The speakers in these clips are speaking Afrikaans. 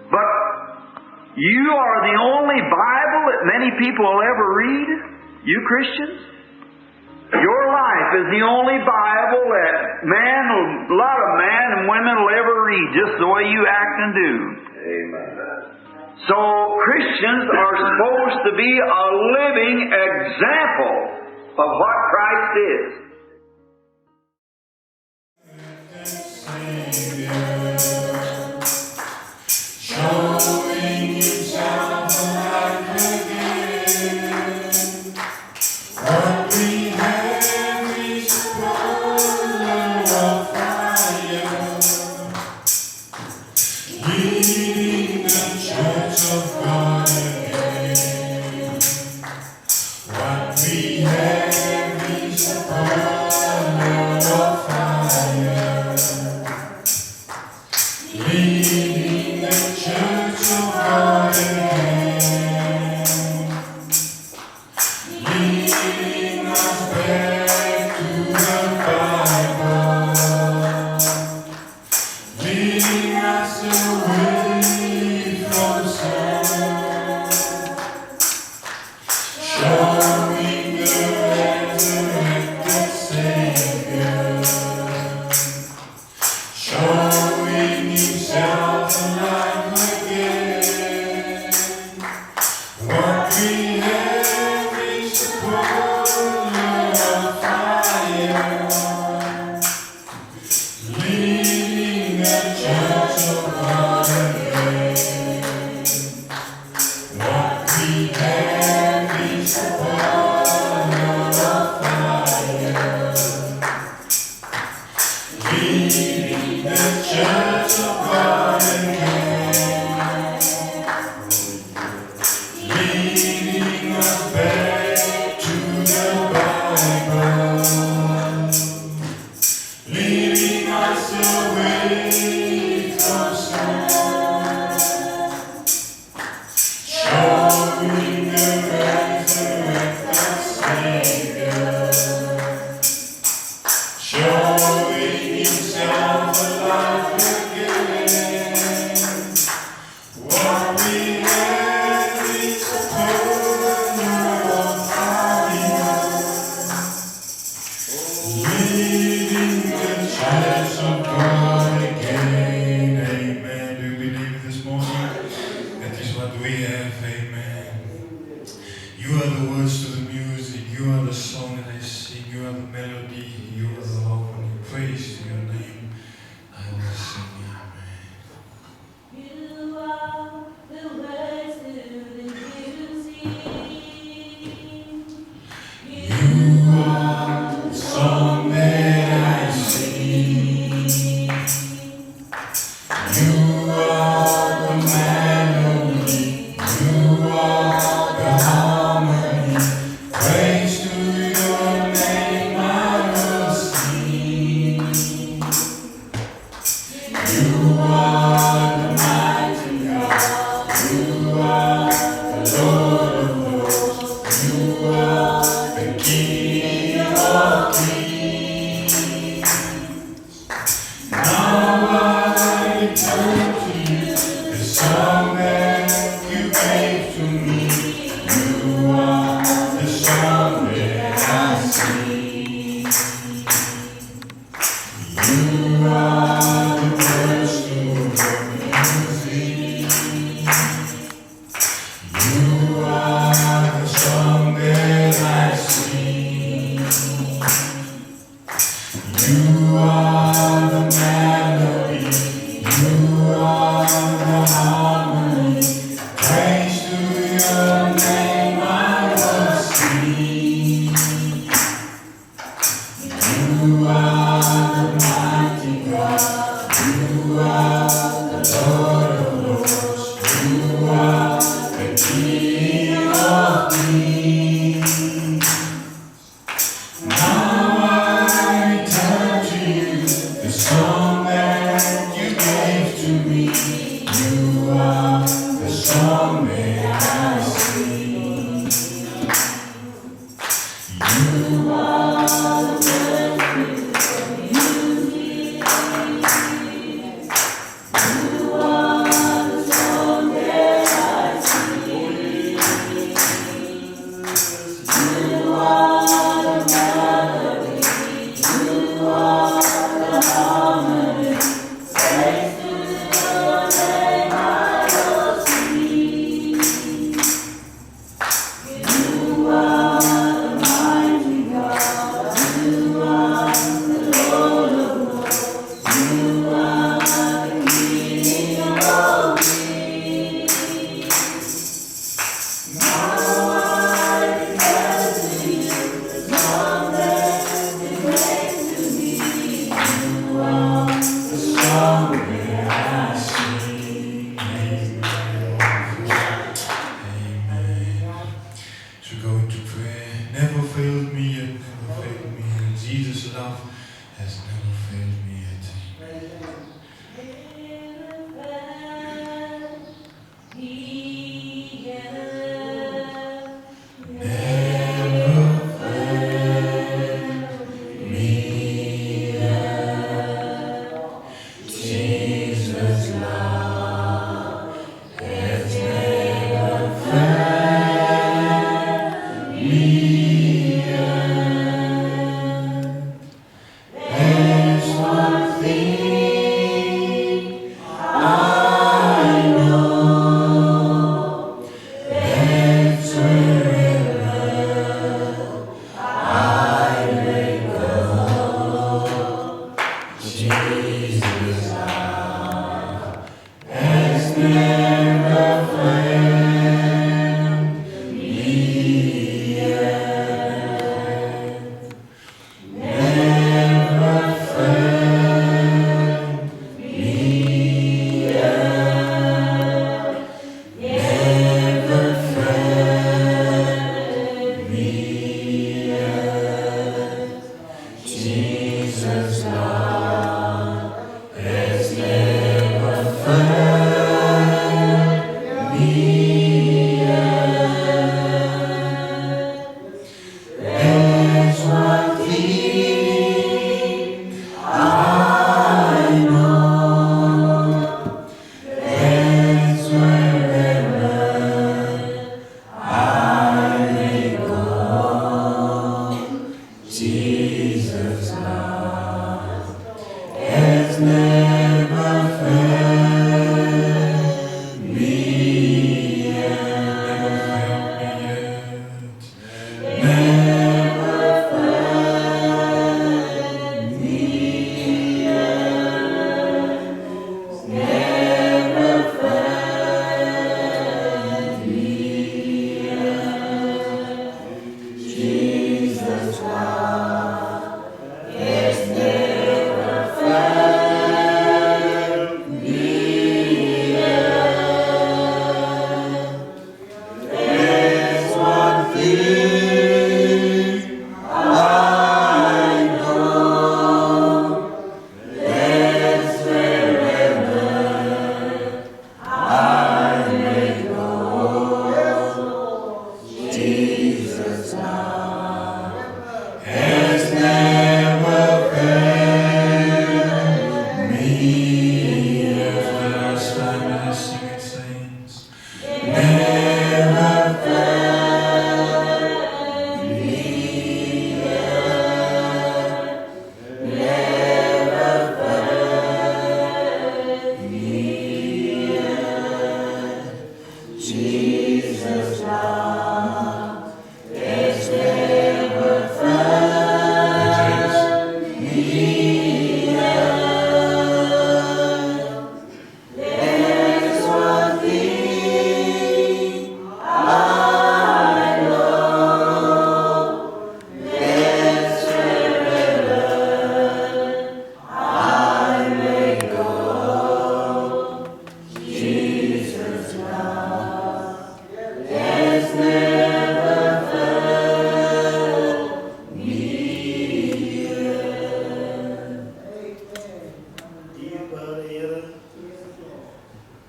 But you are the only Bible that many people will ever read, you Christians. Your life is the only Bible that a lot of men and women will ever read, just the way you act and do. Amen. So Christians are supposed to be a living example of what Christ is.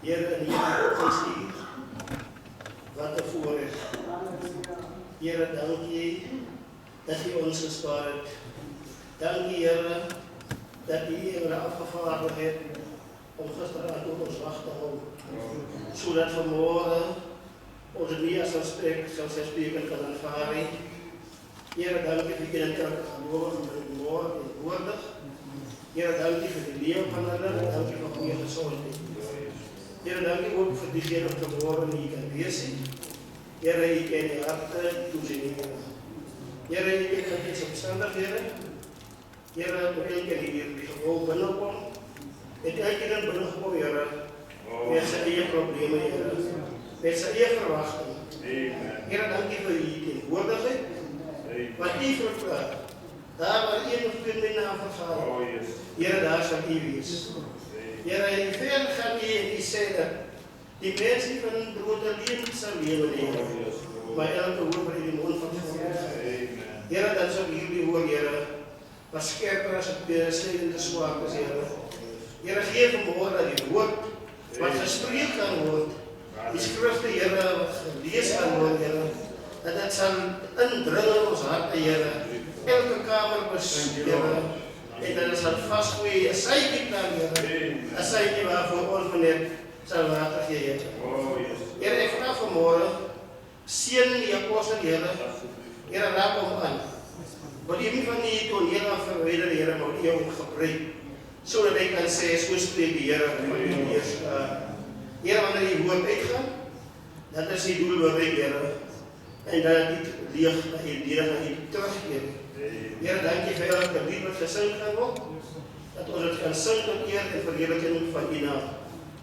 Here in hierdie oggendsuur, wat 'n voorreg. Here, dankie dat U ons gespaar het. Dankie, Here, dat U Engele afgevaardig het om gisteraand op ons wag te hou, sodat vanmorgen ons nie as ons spreken kan aanvaar nie. Here, dankie vir die kerk geloof en morgen en woordig. Here, dankie vir die leeuw van hulle, dankie vir goeie gezondheid. Here, dankie ook vir diegene wat vanmorgen hier kan wees. Here, U ken die harte, toezieningen. Here, U ken die omstandighede. Here, ook elke hier die gewoon binnenkom. Het elke dan binnenkom, Here, met sy eie probleme, Here, met sy eie verwachting. Here, dankie vir U teenwoordigheid, wat U verklaar. Daar waar U nog vir my naam vergaan, Here, daar sal U wees. Here, in veel gaan U en U sê dat die mensen van brood alleen sal lewe neem, maar elke woord wat in die mond van God is. Here, dan sal hierdie woord, Here, wat skerper as het snijdende zwaard is, Here. Here, geef vanmorgen dat die woord wat gespreek kan word, die skrifte, Here, wat gelees kan word, Here, dat het sal indringen in ons harte, Here, elke kamer besoek, Here, en dat het sal vastgoeien, een sykie kan, Here, een sykie waarvoor ons meneer sal water gee, Here. Here, ek vraag vanmorgen, seën die apostel, Here, Here, raak hom aan. Wat jy nie van die toneel af verweider, Here, maar jy hom gebruik, so dat hy kan sê, so spreek die Here van die Heers. Here, wanneer die woord uitgaan, dat is die doel bereik, Here, en dat die leeg na die deur na die terugkeer. Here, dankie vir elke lied wat gesing gaan word, dat ons het kan sing tot eer en verheerliking van U naam.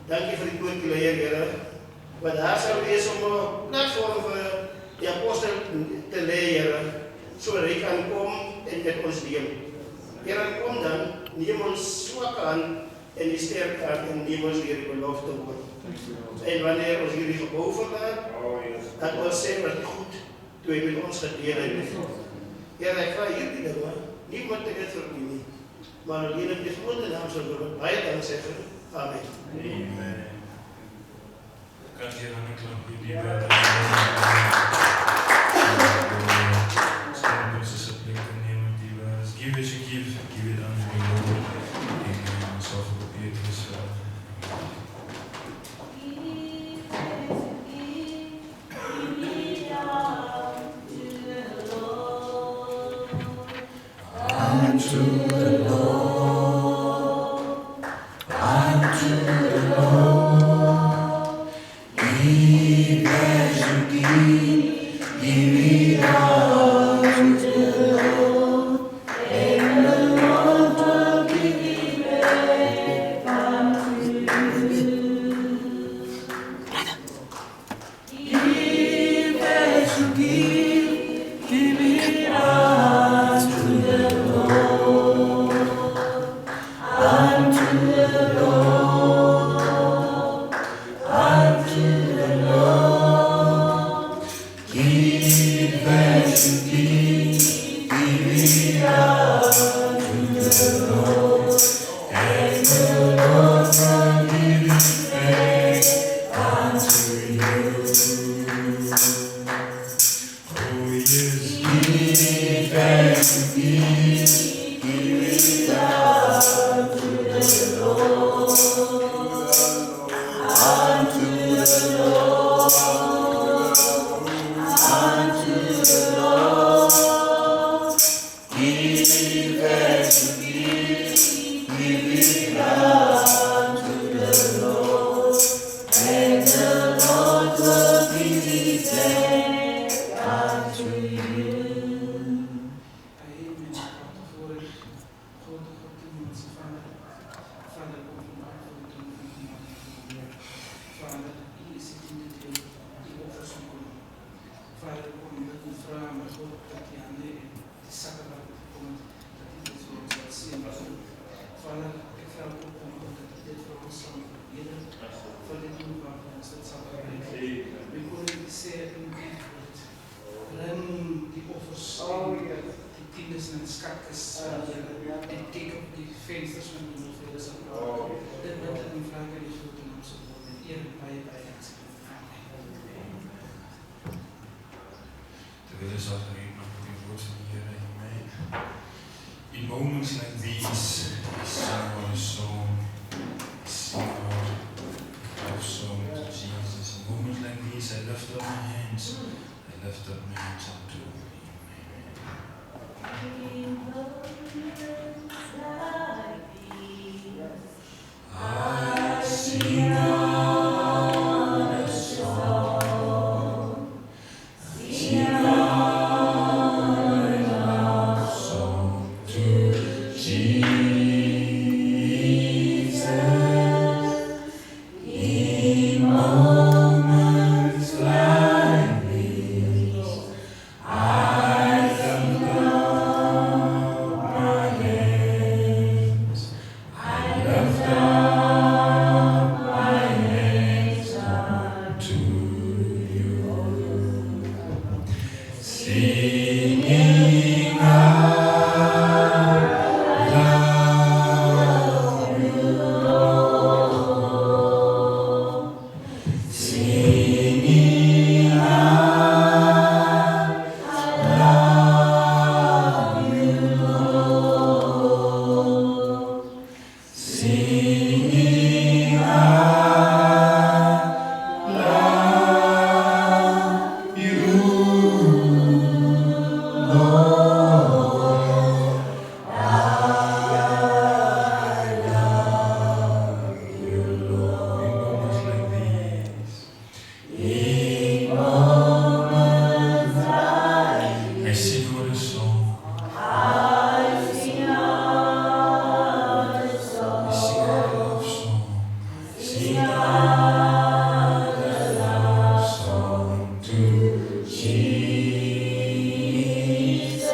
Dankie vir die koorteleer, Here, wat daar sal wees om 'n platform vir die apostel te lê, Here, so hy kan kom en met ons deel. Here, kom dan, neem ons swak aan en die sterk aan en neem ons hier die belofte word. En wanneer ons hierdie gebouw verlaat, dat ons sê wat goed, toe hy met ons gedeel het. Here, ek vraag hierdie dinge, niemand te dit vir U nie, maar alleen in die grote naam sal word, baie dank zeggen. Amen. Amen. Kan jy dan 'n klompie die bid? Stem ons asseblief te neem met die bid. Give as you give it unto the Lord. En ons sal op Petrus unto the Lord, unto the Lord, give as you give it unto the Lord, and the Lord will give it back unto you. Give as you give it unto the Lord, unto the Lord, unto the Lord. Give as you give it unto the Lord, and the Lord will give it back unto you. Oh yes, give as you give it unto the Lord, unto the Lord, unto the Lord. Give as you give it unto the Lord, and the Lord will give it back unto you. Amen. Voor God, onze Vader. Vader, kom van harte voor het Vader, U is het in de deel die offers komen. Vader, kom met een vraag, maar God, dat je aan de sacrament komt, dat U dit voor ons zal zien. Vader, ik vraag ook om dat U dit voor ons zal bidden, voor dit doen waar ons dat zal bereiken. We kunnen die zeer in dit woord. Ren die offers, die tiendes en skatkes, en teken op die vensters van die hoeveel is dat. Dit met een vraag in die grote naam zal worden. zat er nog een woord van hier in mij. In moments like these, I sing our song, I sing our song to Jesus. In moments like these, I lift up my hands, unto Him. I sing out a song, sing out a love song to Jesus. In moments like these, I lift up my hands, I lift up my hands unto you, singing I love you, Lord, singing I love you, Lord, singing I love you, Lord, I love you, Lord. In moments like these, I sing out a song. I sing out a song. I sing out a love song. Sing out a love song to Jesus.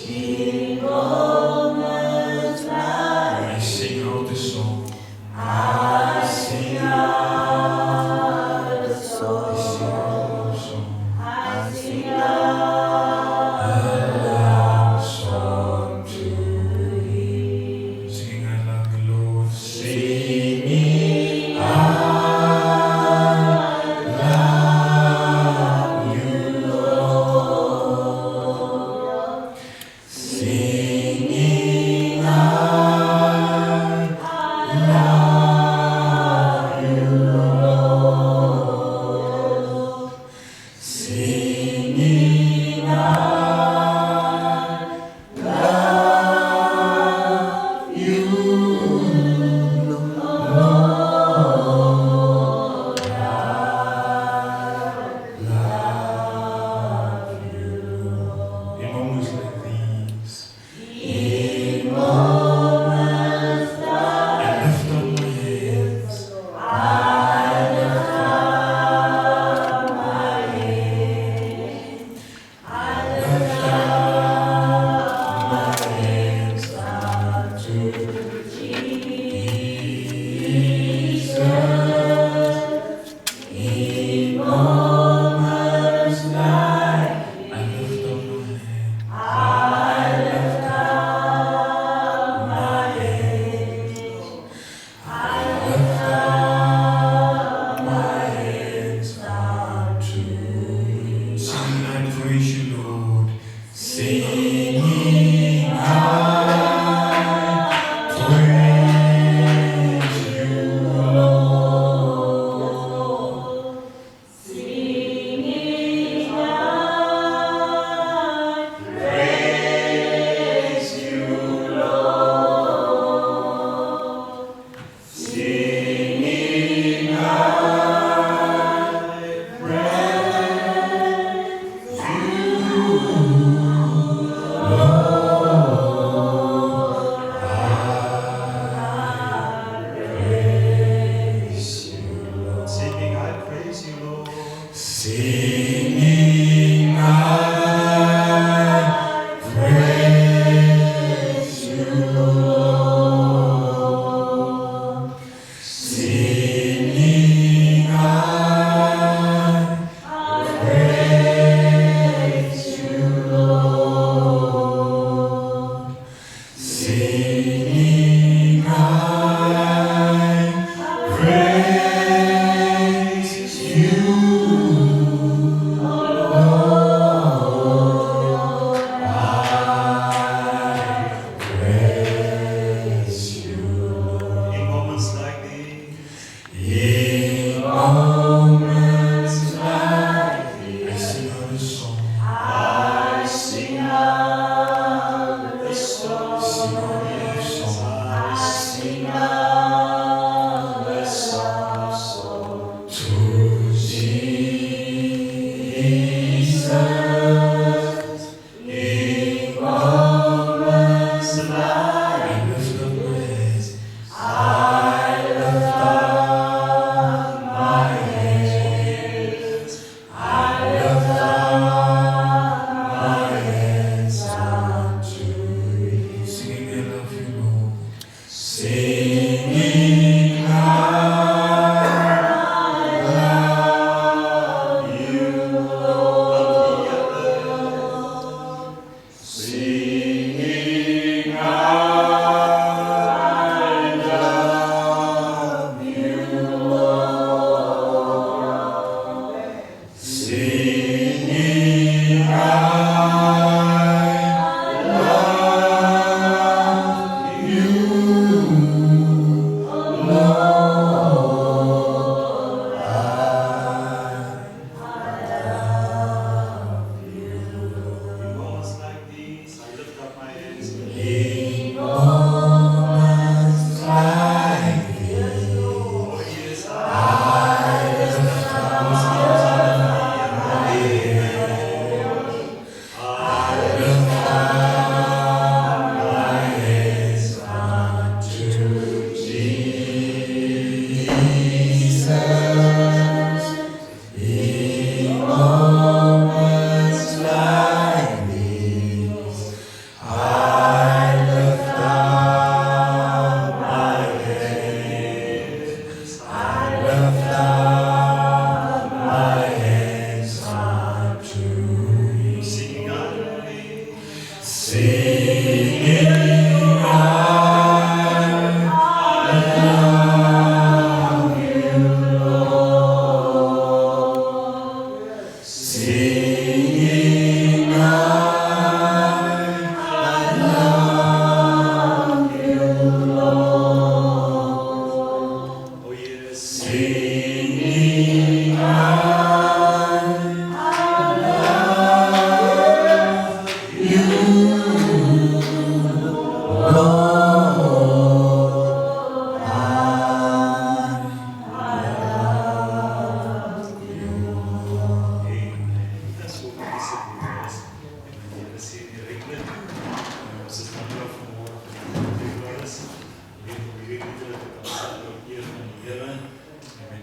In moments like these, I sing out a song. I sing out a song. I sing out a love song. I sing out a love song to Him. Singing I love you, Lord. Singing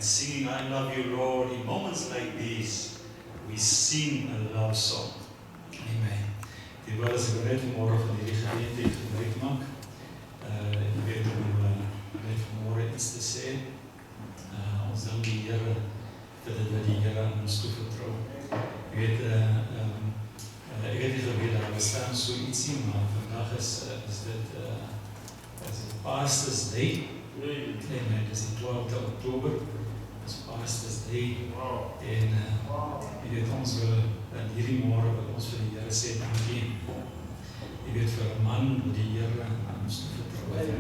singing I love you, Lord, in moments like these, we sing a love song. Amen. Die wil as ek net vanmorgen van hierdie geleentheid gebruik maak. Ek weet om net vanmorgen iets te sê. Ons dank die Here vir dit wat die Here aan ons toevertrou. Ek weet, ek het nie geweet daar bestaan so ietsie, maar vandag is dit Pastors Day. Amen. Dis die 12de Oktober. Dis Pastors Day. En jy weet, ons wil in hierdie morgen wil ons vir die Here sê dankie. Jy weet, vir 'n man wat die Here aan ons toevertrou het.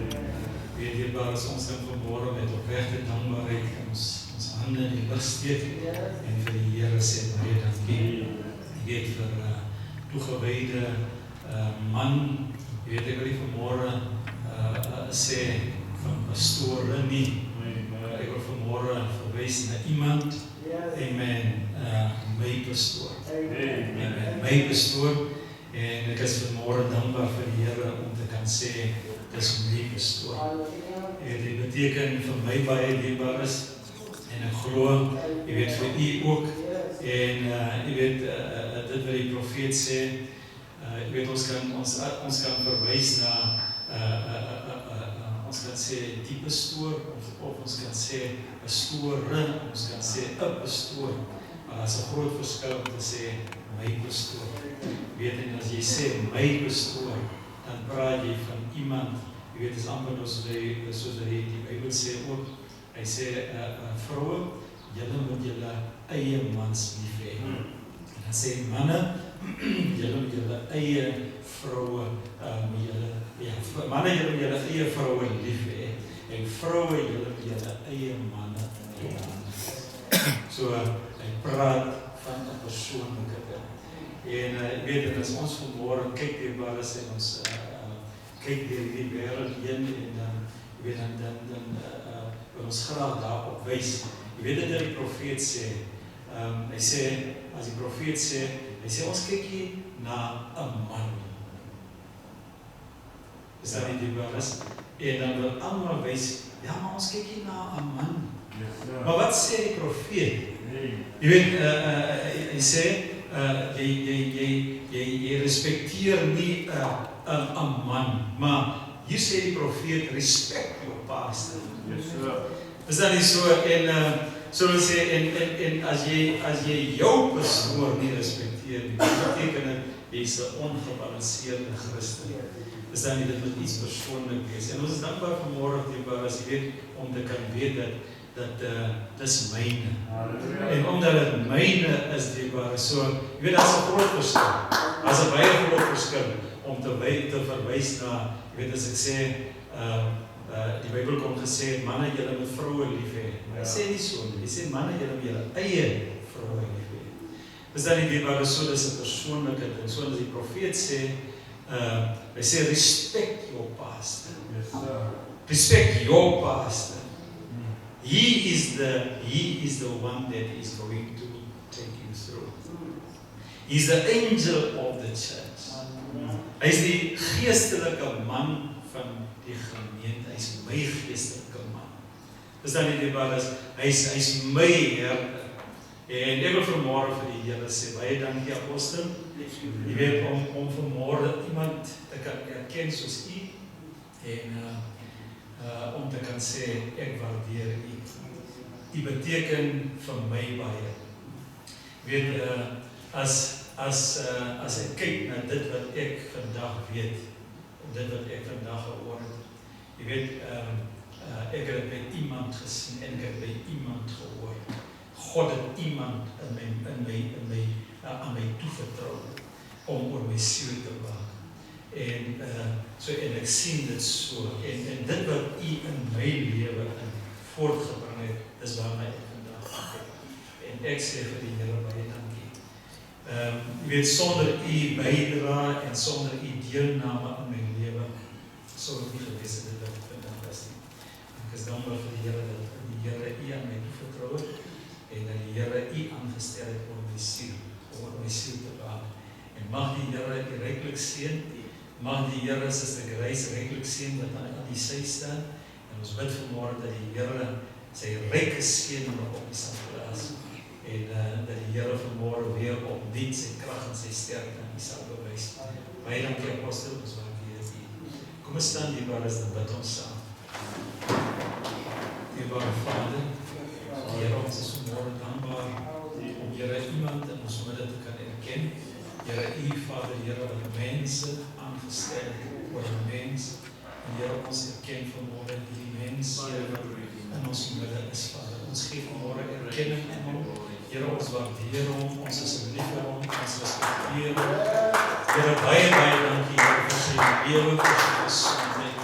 Jy weet, hierbaar is ons dan vanmorgen met opregte dankbaarheid ons hande in die lug steek en vir die Here sê baie dankie. Jy weet, vir toegewyde man, jy weet, ek wil nie vanmorgen sê van pastore nie. Ek wil vanmorgen verwys na iemand. Amen. My pastoor. Amen. My pastoor. En ek is vanmorgen dankbaar vir die Here om te kan sê, dis my pastoor. Dit beteken vir my baie dierbaar is. En ek glo, jy weet, vir u ook. En jy weet, dit wat die profeet sê, jy weet, ons kan verwys na ons kan sê die pastoor, of ons kan sê pastore, ons kan sê 'n pastoor. Maar daar is 'n groot verskil om te sê my pastoor. Weet, en as jy sê my pastoor, dan praat jy van iemand, jy weet, is amper soos die Bybel sê ook, hy sê, vroue, julle moet julle eie mans lief hê. En dan sê manne, julle moet julle eie vroue, manne, julle moet julle eie vroue lief hê. En vroue, julle moet julle eie manne lief hê. So, hy praat van 'n persoonlike ding. En ek weet, as ons vanmorgen kyk hierbaar is en ons kyk deur die wêreld heen en dan, jy weet, dan wil ons graag daarop wys. Jy weet dit die profeet sê, hy sê, as die profeet sê, hy sê, ons kyk hier na 'n man. Is dat nie die waar is? En dan wil allemaal wys, ja, maar ons kyk hier na 'n man. Maar wat sê die profeet? Jy weet, hy sê, jy respecteer nie 'n man, maar hier sê die profeet, respect your pastor. Is dat nie so? En so wil sê, en as jy jou pastoor nie respecteer nie, beteken dit, jy is 'n ongebalanseerde Christen. Is dat nie, dit moet iets persoonlik wees. En ons is dankbaar vanmorgen, as jy weet, om te kan weet dat dis myne. En omdat dit myne is, so, jy weet, dat is 'n groot verskil. Dat is 'n baie groot verskil om te verwys na, jy weet, as ek sê, die Bybel kom gesê, manne, julle moet vroue lief hê. Maar hy sê nie so nie. Hy sê, manne, julle moet julle eie vroue lief hê. Is dat nie dierbare so, dis 'n persoonlike ding. So as die profeet sê, hy sê, respect your pastor. Respect your pastor. He is the one that is going to take you through. He's the angel of the church. Hy is die geestelike man van die gemeente. Hy is my geestelike man. Is dat nie die waar is? Hy is my herder. En ek wil vanmorgen vir die Here sê, baie dankie apostel. Jy weet, om vanmorgen iemand te kan erken soos u. En om te kan sê, ek waardeer u. U beteken vir my baie. Weet, as ek kyk na dit wat ek vandag weet, dit wat ek vandag gehoor het, jy weet, ek het by iemand gesien en ek het by iemand gehoor. God het iemand aan my toevertrou om oor my siel te waak. En ek sien dit so. En dit wat u in my lewe voortgebring het, dis waarna ek vandag kyk. En ek sê vir die Here baie dankie. Jy weet, sonder u bydra en sonder u deelname in my lewe, sou ek nie gewees het dit wat ek vandag is nie. Ek is dankbaar vir die Here dat die Here u aan my toevertrou het en dat die Here u aangestel het oor my siel te waak. En mag die Here u ryklik seën. Mag die Here Suster Grace ryklik seën wat aan die sy staan. En ons bid vanmorgen dat die Here sy ryke seën op die sal plaas. En dat die Here vanmôre weer opnuut sy krag en sy sterkte aan u sal bewys. Baie dankie apostel, ons waardeer u. Kom ons staan dierbare, dan bid ons saam. Dierbare Vader, Here, ons is vanmôre dankbaar om Here iemand in ons midde te kan erken. Here, u Vader, Here, wat mense aangestel oor 'n mens. En Here, ons erken vanmôre die mens Here wat in ons midde is, Vader. Ons gee vanmôre erkenning aan hom. Here, ons waardeer hom, ons is lief vir hom, ons respekteer hom. Here, baie dankie, Here, vir sy lewe, vir sy gesondheid.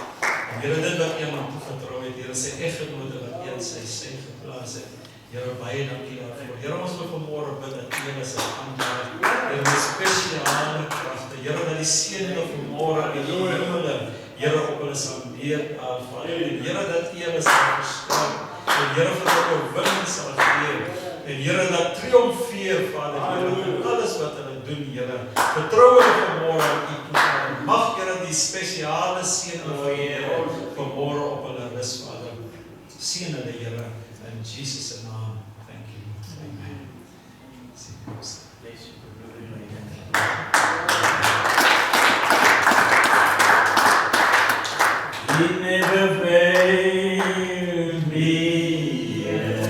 En Here, dit wat U aan toevertrou het, Here, sy eggenote wat U in sy geplaas het. Here, baie dankie daarvoor. Here, ons wil vanmôre bid dat U is aanvaar. Here, met spesiale kragte. Here, dat die seëninge vanmôre in die hemele, Here, op hulle sal neerdal. En Here, dat U hulle sal versterk. En Here, vir hulle oorwinning sal gee. En Here, dat triomfeer, Vader, Here, in alles wat hulle doen, Here. Vertrou hulle vanmôre aan U toe. Mag, Here, die spesiale seëninge van Here vanmôre op hulle rus, Vader. Seën hulle, Here, in Jesus se naam. Thank you. Amen. He never failed me yet.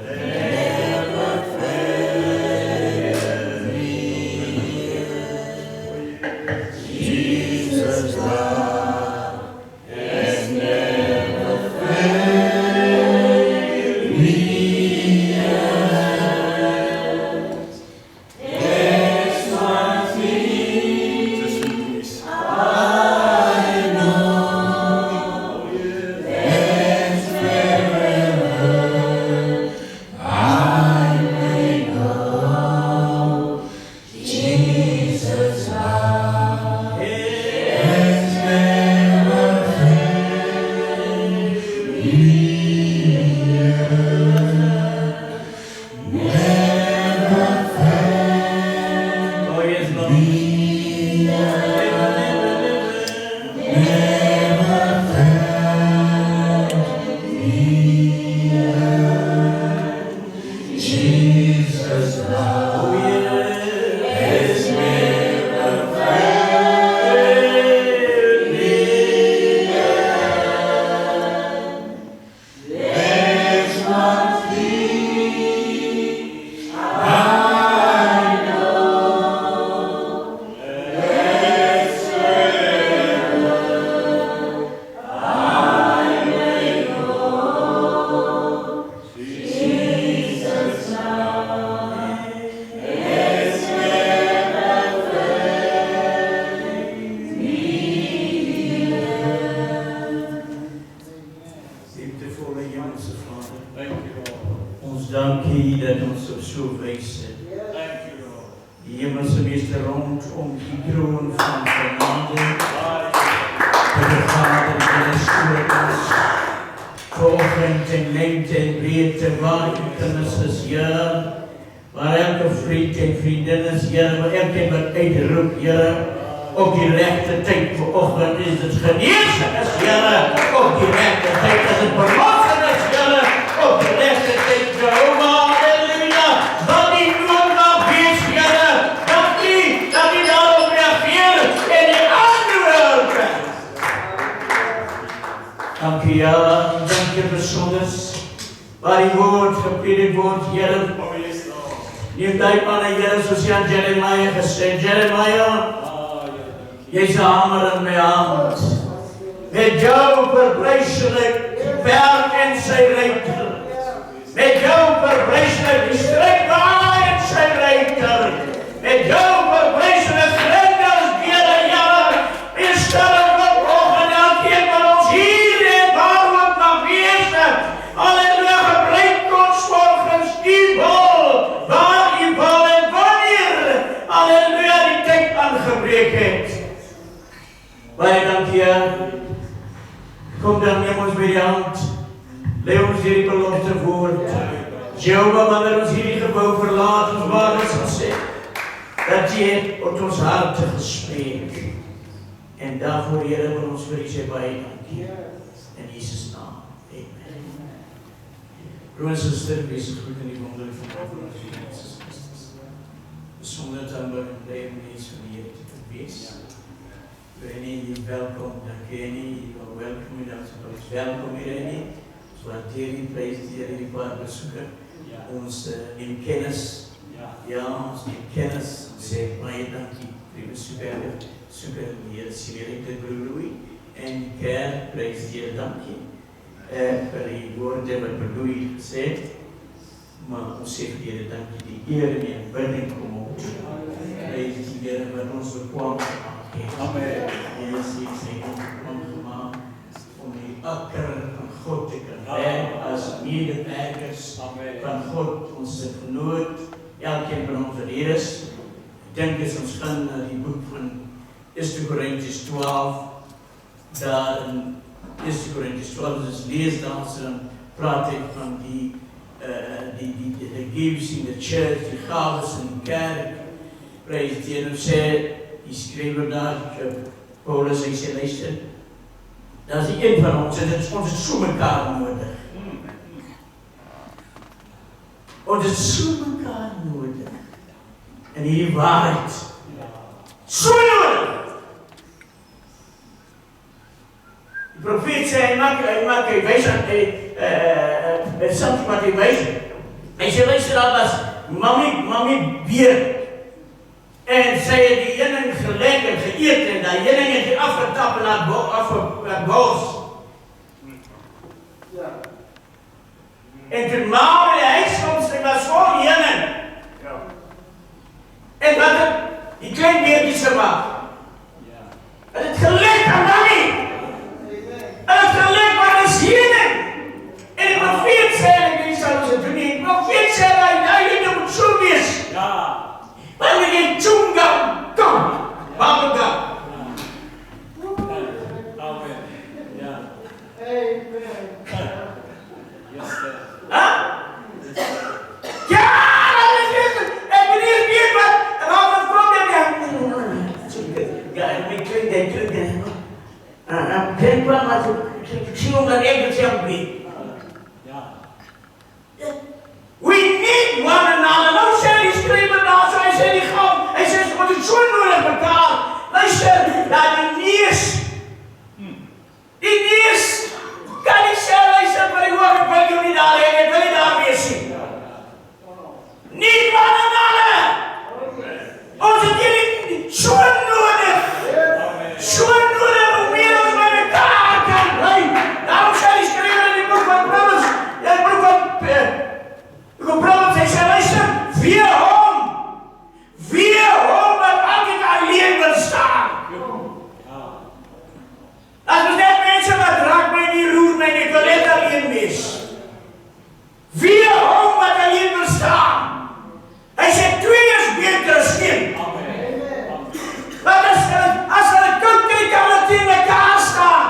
Never failed me yet. Jesus' love has never failed me yet. There's one thing I know, that wherever I may go, Jesus' love has never failed me yet. Never failed. Oh yes, Lord. Never failed me yet. Jesus' love has never failed me yet. There's one thing I know, that's wherever I may go, Jesus' love has never failed me yet. Liefdevolle Hemelse Vader, ons dank U dat ons op so wys sit. Die Hemelse Meester rondom die troon van genade, de Vader in de schoot, vanochtend en lengte en breedte, waar u kennis is, Heer, waar elke vriend en vriendin is, Heer, waar elke wat uitroep, Heer, op die rechte tyd vanochtend is het genezen is, Heer, op die rechte tyd is het verlossen is, Heer, op die rechte tyd, Jehovah, halleluja, wat die nood mag wees, Heer, dat u daarop reageer en die antwoord. Dank u, Heer, dank u besonders, waar die woord gepredikt wordt, Heer. Neem tyd man, Heer, soos jy aan Jeremiah gesê, Jeremiah, jy is 'n hamer in my hand. Met jou verbreiselijk berg en sy ruiter. Met jou verbreiselijk die strijdbaar en sy ruiter. Met jou verbreiselijk strijders deur die jare. En sterk op oog en elkeen van ons hier en waar ook mag wees. Halleluja, gebruik ons volgens die wil. Waar die wil en wanneer. Halleluja, die tyd aangebreek het. Baie dankie, Heer. Kom dan, neem ons by die hand. Lei ons hierdie belofte woord. Jehovah, wanneer ons hierdie gebou verlaat, ons waar ons gesê, dat jy het op ons harte gespreek. En daarvoor, Here, wil ons vir u sê baie dankie. In Jesus' naam. Amen. broer en suster, wees goed in die wonderen van God van Jezus Christus. Zonder dat we een leven eens van hier te wees. René, welkom, dank je, welkom, welkom René. Waardering, prijs die paar bezoeken. Ons in kennis. Ja, ons in kennis. Zeg maar je dankie. Super, hier sigaret de broer en kerk, prijs die dankie. Voor die woorden wat broer gezegd. Maar ons zegt hier dankie die eer en bidding komen. Prijs die Heer wat ons bekwam. Amen. En zie zijn ongemaakt om die akker van God te kunnen werken als medewerkers van God, onze genoot, elkeen van onze leerders. Ik denk eens ons gaan naar die boek van 1 Corinthians 12. Daar in 1 Corinthians 12, dus lees dan, dan praat ik van de gifts in de church, die gaves in de kerk. Prijs die Heer zei. Die schreven daar, Paulus en zei, luister, dat is die een van ons, en dat is onze zo elkaar nodig. Ons is zo elkaar nodig. En die waarheid. Zo nodig! De profeet zei, hij maakt een wijs aan, het zand wat hij wijs. Hij zei, luister, dat was, mami, bier. En zij die enen gelijk en geëerd en dat enen die afgetappen naar boos. En toen maakte hij soms, hij was gewoon enen. En wat het, die klein beertjes gemaakt. En het gelijk aan mami. En het gelijk aan de zinnen. En de profeet zei, ik weet niet wat ze doen niet. De profeet zei, hij moet zo mis. Maar we gaan chungam, kom, babagam. Amen. Ja. Ja, dat is het. En meneer weet wat, en wat probleem ja, ik klinkt. Ik kwam maar ik zie hem dan even zelf niet. We need one another. Nou zei die schreeuwen daar, hij zei die gauw. Hij zei, ze moeten zo nodig elkaar. Luister, naar die nieuws. Die nieuws. Kan ik zeggen, luister, maar ik hoor, ik wil je niet alleen, ik wil je daar weer zien. Niet one another. Onze kinderen, zo nodig. Zo nodig, hoe meer ons met elkaar kan. Daarom zei die schreeuwen in die boek van Proverbs. Ja, het boek van Proverbs, hij zei, luister, wir wat altijd alleen wil staan. Als we net mensen wat raakt mij niet, roert mij niet, ik wil net alleen mis. Wir wat alleen wil staan. Hij zegt, 2 is beter als 1. Maar als we een kunt kijken, kan het in elkaar staan.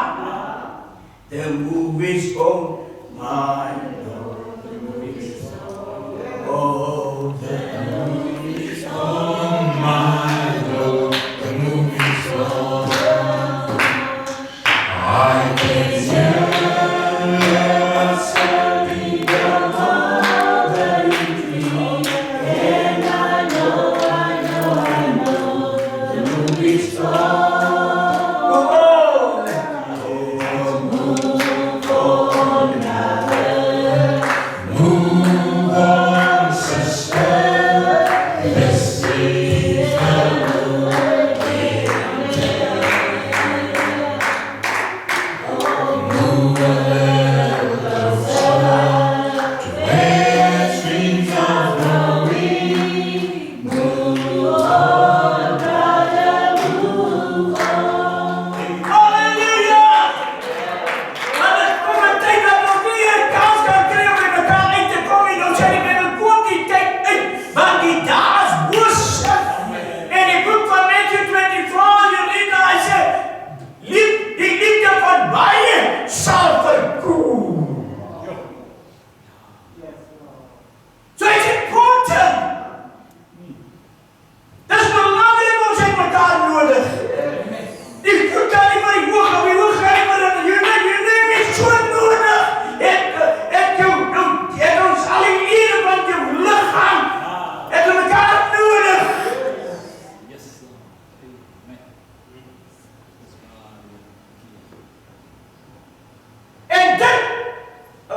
The move is on my Lord. Oh, the move is on my Lord. The move is on. I can just be the mother in me, and I know the move is on. Move on, sister.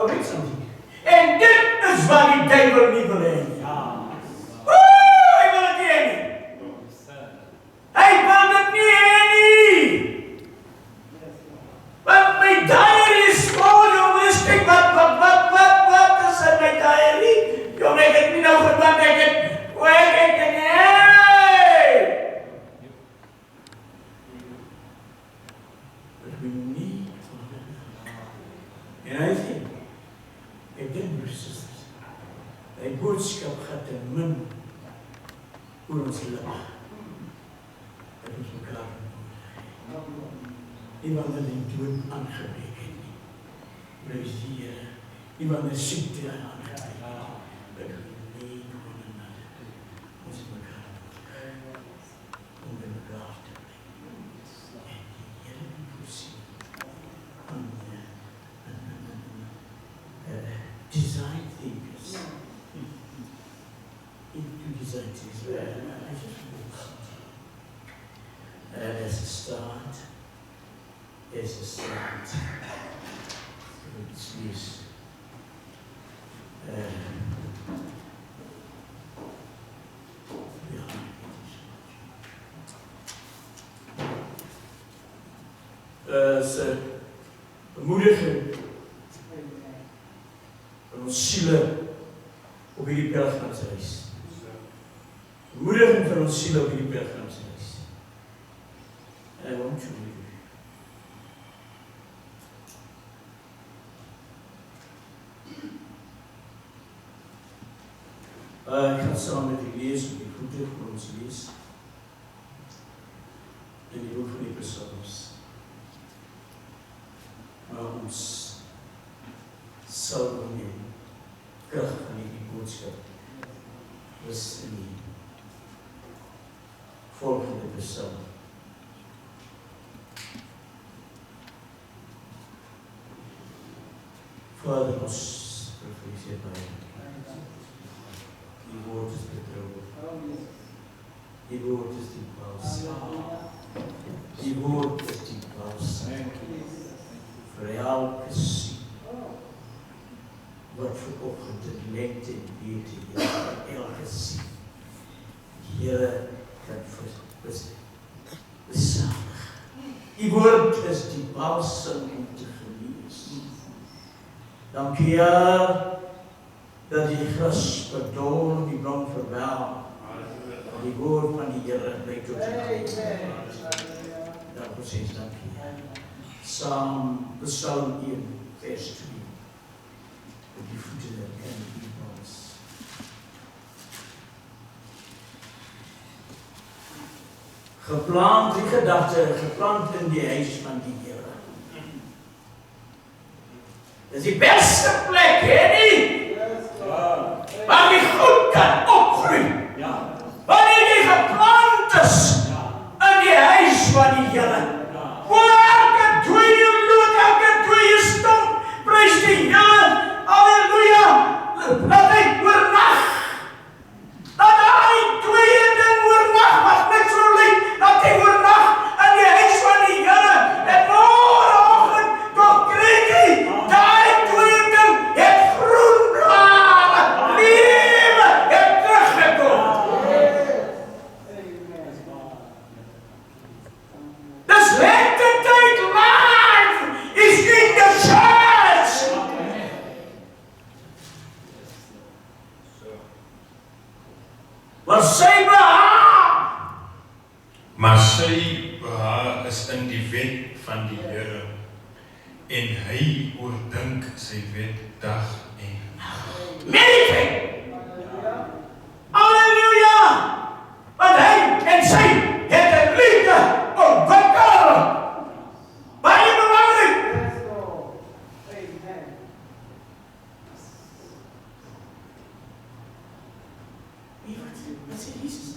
Ou weet something. En dit is wat die duivel nie wil hê nie. Hy wil dit nie hê nie. Hy wil dit nie hê nie. Want my diary is vol, jong, is kyk wat is in my diary? Jong, ek het nie nou verband, ek het But we need en hy sê, ek dink my sisters, die boodskap gaat te min oor ons lippe. Dat ons mekaar nie wanneer die dood aangebreek het nie. Prijs die Here, nie wanneer siekte aangebreek het. But we need one another. Ons mekaar om by mekaar te bly. En die Here die voorsien van design thinkers. Into design thinkers. I just as a start, it's this. Ze bemoedigen van ons zielen op hierdie pelgrimsreis. Bemoediging van ons zielen op hierdie pelgrimsreis. En I want to leave. Ek gaan saam met u lees op die voete van ons lees in die boek van die Psalms. Maar ons sal in die krag van die boodskap is in die volgende Psalm. Vader, ons profesie by die woord is betrouwbaar. Die woord is die paus. Die woord is die paus. Vir elke siel wat vanoggend in lengte en breedte vir elke siel. Die Here kan besadig. Die woord is die balsem om te genees. Dankie, Heer, dat die gras verdor, die blom verwel. Die woord van die Here bly tot daarvoor sê ons dankie. Psalm 1 vers 2. Op die voete en die bals. Geplant die gedagte, geplant in die huis van die Here. Dis die beste plek, hè nie? Waar jy goed kan opgroei. Wanneer jy geplant is in die huis van die Here. Elke dooie lood, elke dooie stomp, prys die Here. Halleluja. Laat hy oornag. Laat hy dooie ding oornag, wat net so lyk, laat hy oornag in die huis van die Here. En môreoggend kom kreekie, daai dooie ding het groen blare, lewe het teruggekom. Dis lente tyd, life is in the church. Wat sy behaag. Maar sy behaag is in die wet van die Here en hy oordink sy wet dag en nag. Medicate. Halleluja. Want hy en sy het 'n liefde ontwikkel. Baie belangrik. Wat sê Jesus?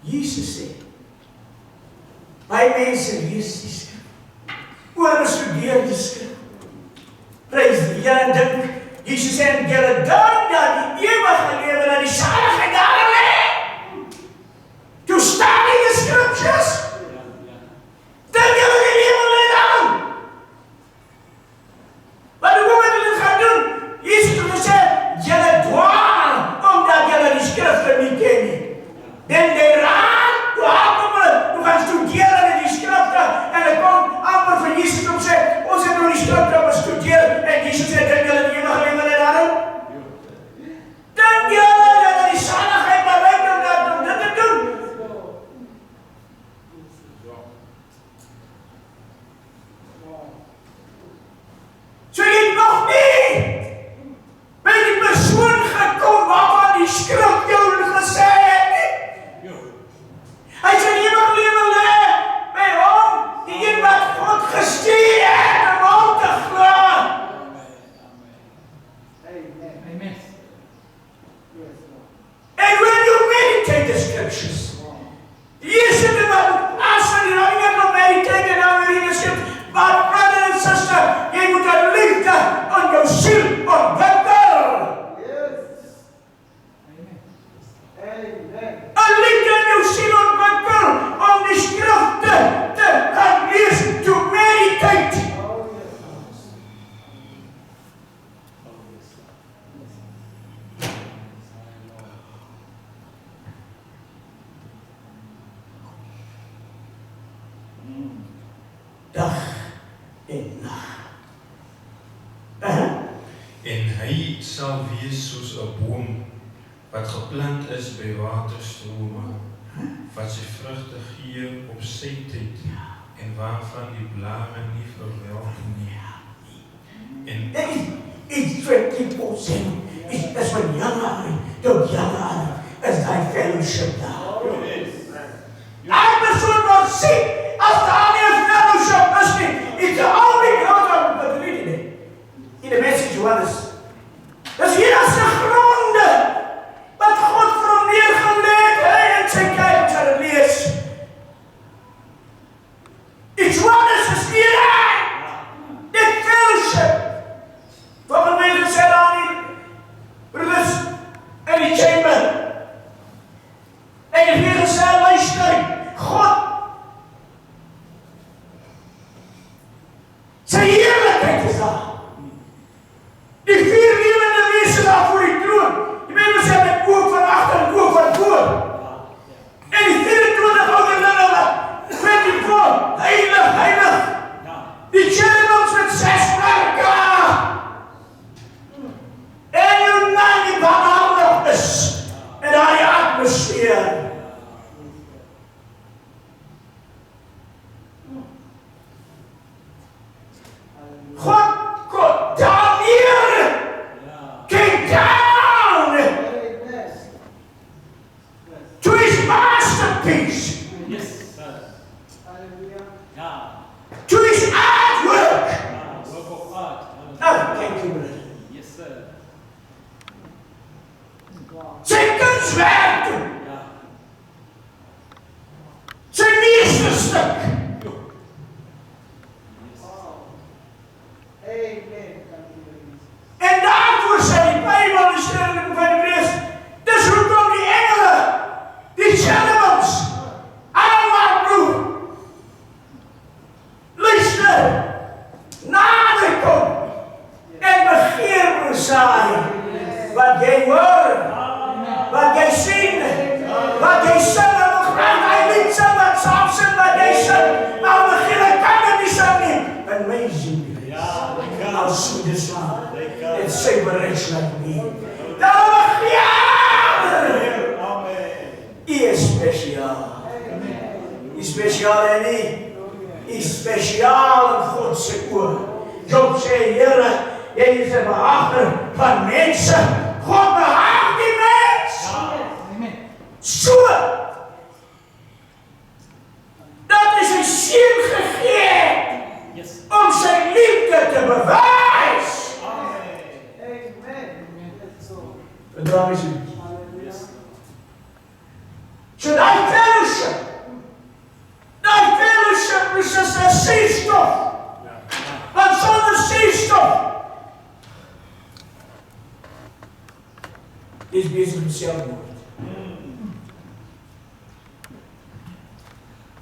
Jesus sê, baie mense lees die skrif. Oor bestudeer die skrif. Prys die Here en dink, Jesus sê, julle dink dat die ewige lewe dat die saligheid daar lê. Toe staan in die scriptures. Dink julle die lewe lê daar? Wat doen we met dit gaan doen? Amen. And when you meditate the scriptures, yes, it is as we not meditate and now read the scriptures, but brother and sister, you moet 'n liefde aan jou siel ontwikkel. Amen. 'n liefde in jou siel ontwikkel om die skrifte te kan lees, to meditate. Dag en nag. En hy sal wees soos 'n boom wat geplant is by waterstrome, wat sy vrugte gee op sy tyd en waarvan die blare nie verwelk nie. En It's 20%. It's from January to January. It's thy fellowship now. I persoon word sick as daar nie 'n fellowship is nie. It's the only God of the in the message Johannes. Dis hier as 'n gronde wat God vir hom neergelê het en sy kyk sal lees. It's Johannes is hier. The fellowship. Wat wil mense sê daar nie? Broeders in die chamber. En jy weer gesê luister, God sy heerlikheid is daar. Die 4 lewende wese daar voor die troon. Die Bybel sê met oog van agter en oog van voor. En die 24 ouderlinge wat 24, heilig, heilig. Die cherubims met 6 vlerke. En jou naam die barmhartig is. En daar die atmosfeer. God down here, came down to his masterpiece, to his artwork. Oh, thank you, brother. Sy kunswerk, sy meesterstuk. En daarvoor sê die Bybel in die skriftelike boek van Hebreërs, dis rondom die engele, die cherubims, allemaal broer. Luister, nader kom en begeer saai wat jy hoor, wat jy sien, wat jy sing, en graag hy lied sing, wat saam sing, wat jy sing, maar begin ek kan het nie sing nie. Amazing. How sweet is love. It's so rich like me. Daarom is speciaal. Is speciaal en nie. Is speciaal in God se oor. Job sê, Here, jy is 'n behager van mense. God behaag die mens. So dat is sy seun gegee om sy liefde te bewys. Verdraai sy. So die fellowship is just 'n suurstof. Want sonder suurstof is besig met selfmoord.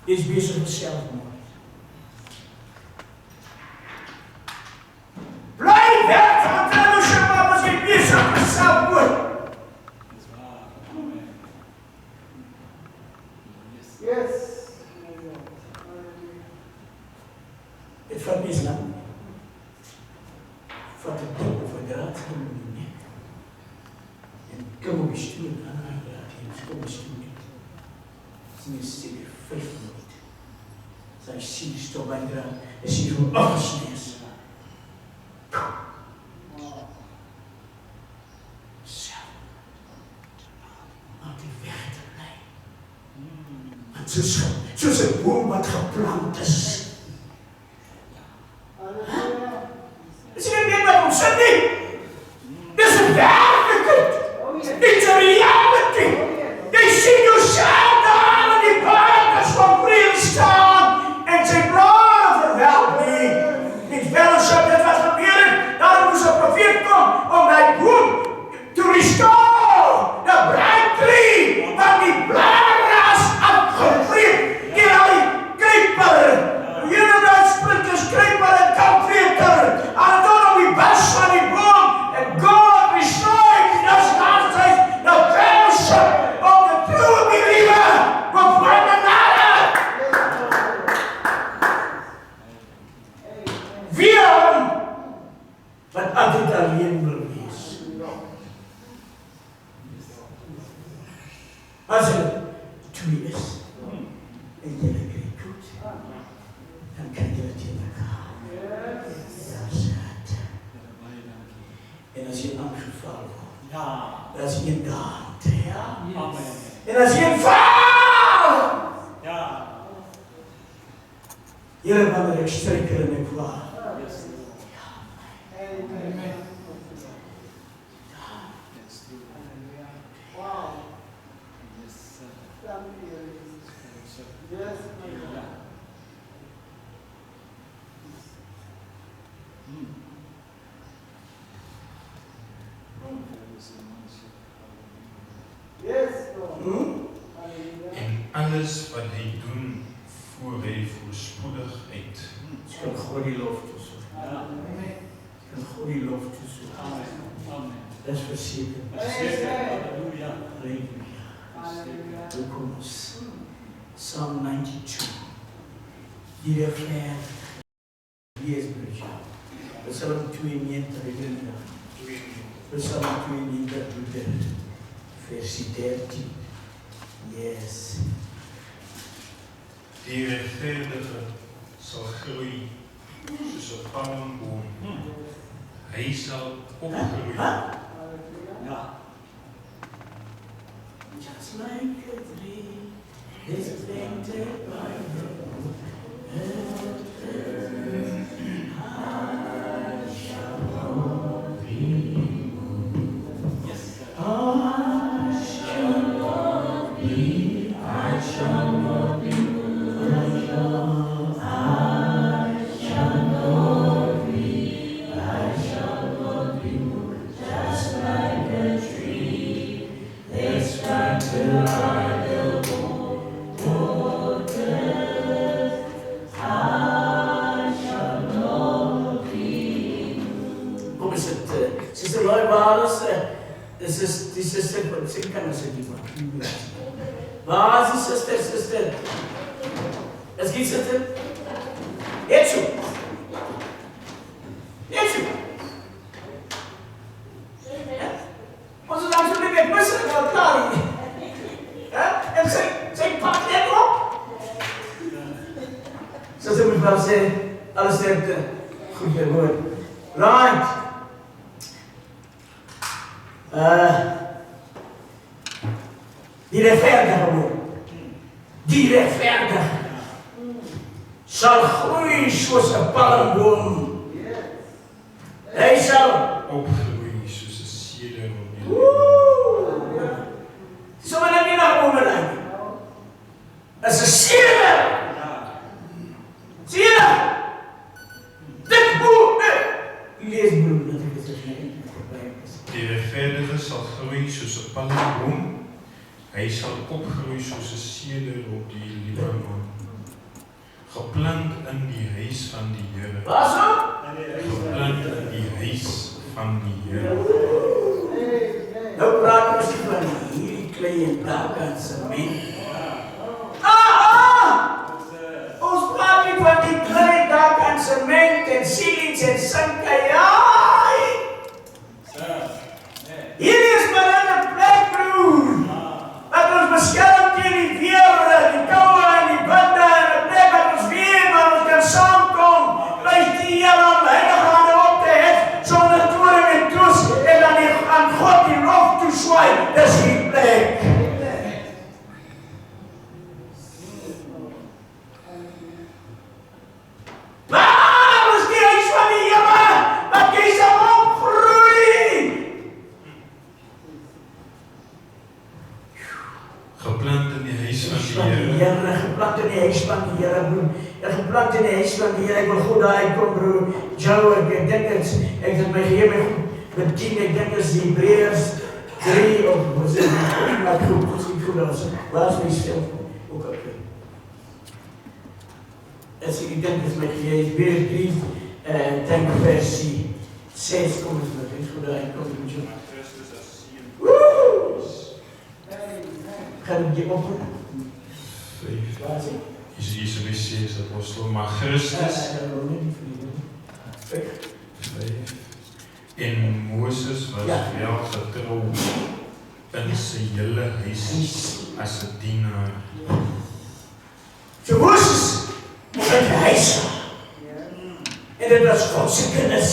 Is besig met selfmoord. Bly weg van fellowship, maar ons is besig met selfmoord. Dit vat nie lang. Vat 'n dop of 'n draad in die nek. En kom op die stoel aan haar draad en kom op die stoel. Sy sê 5 minute. Sy sien die stoel by draad. En sy voel afgesnees. Soos 'n boom wat geplant is. Is jy nie wat ons sê nie? Dis reality. Jy sien jouself daar in die bakers van vrede staan en sê, brade verwelk nie. Die fellowship, dit wat gebeur het, daar moes 'n profeet kom om die boom to restore the bright tree, want die blare is afgebreek deur al die kruiper. Julle nou splinters, kruiper en kalkveter, aan tot op die bas van die boom, and God restored us last time the fellowship of the true believer with one another. Wir wat altyd alleen wil wees. As jy twee is, en jy kry goed, dan kan jy dit in mekaar. That's it. En as jy aangeval word, as jy daar, en as jy val, Here, wanneer ek struikel en ek val, En alles wat hy doen, voer hy voorspoedig uit. ek kan God die lof toesoek. Ek kan God die lof toesoek. Dat is verseker. Halleluja. Kom ons. Psalm 92. Die refrein. Wie is Bridget? Psalm 92, Psalm 92, versie 13. Yes. Die regverdige sal groei soos 'n palmboom. Hy sal opgroei. Just like a tree is planted by the road, I shall not be moved. I shall not be, I shall not be moved. I shall not be, I shall not be moved. Just like a tree that's planted by the waters, I shall not be moved. Kom is dit, Sister Roy Baris, dis is die sister wat sing kan as ek iemand. Waar is die sister? Is die sister? Net so. Ons is dan so net mis en wat klaar. En sy pak net op. Sister moet wel sê, alles sterkte. Goed woord. Right. Die rechtvaardige woord. Die rechtvaardige sal groei soos 'n palmboom. Hy sal Opgroei soos 'n seder op die rivier. so wanneer jy na hom ry. As 'n seder. Seder. Dit hoe lees broer dat ek dit sê. Die regverdige sal groei soos 'n palmboom. Hy sal opgroei soos 'n seder op die Libanon. Geplant in die huis van die Here. Waar so? Geplant in die huis van die Here. Nou praat ons van hierdie klein dak en sement. Ons praat nie van die klein dak en sement en ceilings en sankaai. Hierdie is maar 'n plek, broer. Dat ons beskerm teen die weer, die koue en die winde en 'n plek wat ons weet waar ons kan saamkom. Bly die Here om heilige hande op te hef, sonder toring en troos, en dan aan God die lof toeswaai. Dis die plek. huis van die Here, geplant in die huis van die Here, broer. Geplant in die huis van die Here. Ek wil goed daar uitkom, broer. Joe, ek dink ek het my geheer my goed bedien. Ek dink is die Hebreërs 3 of was dit maar goed, waar is my stil? Ook oké. As ek dink is my geheer, Hebreërs 3, denk versie 6, kom eens met, ek goed daar uitkom, Joe. Gaan jy op? 5. Waar is hy? Jezus is apostel, maar Christus. 5. En Moses was wel getrouw in sy hele huis as 'n dienaar. So Moses was in die huis. En dit was God se kinders.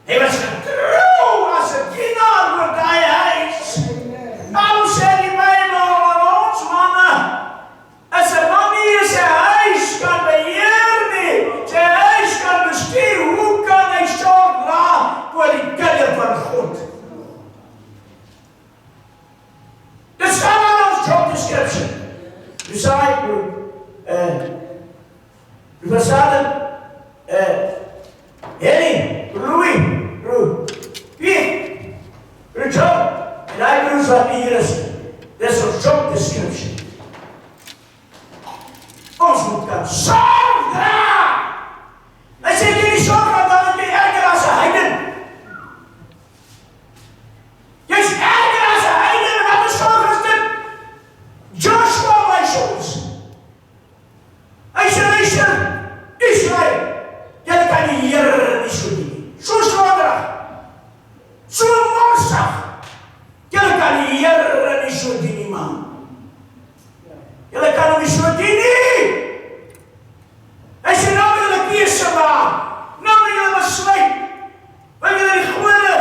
Hy was getrouw as 'n dienaar oor daai huis. Nou sê die Bybel aan ons manne, as 'n man nie sy huis kan beheer nie, sy huis kan bestuur, hoe kan hy sorg dra voor die kinder van God? Dit staan aan ons job description. Dus hij, we zaten, Henny, Louis, Piet, John, en hij broers wat hier is. Dat is ons job description. Ons moet kan zorg dragen. Hij zegt, jullie zorgen dat het niet erger als een heiden. Je is erger als een heiden, wat de zorg is dit? Joshua wijs. Hij zegt, Israël, jij kan die Heer niet zo doen. Zo zwaarder, zo morsig. Jij kan die Heer niet zo doen, man. Jij kan hem niet zo doen. Hij zegt, nou wil ik kiezen maar. Nou wil je besluit. Wil je die goede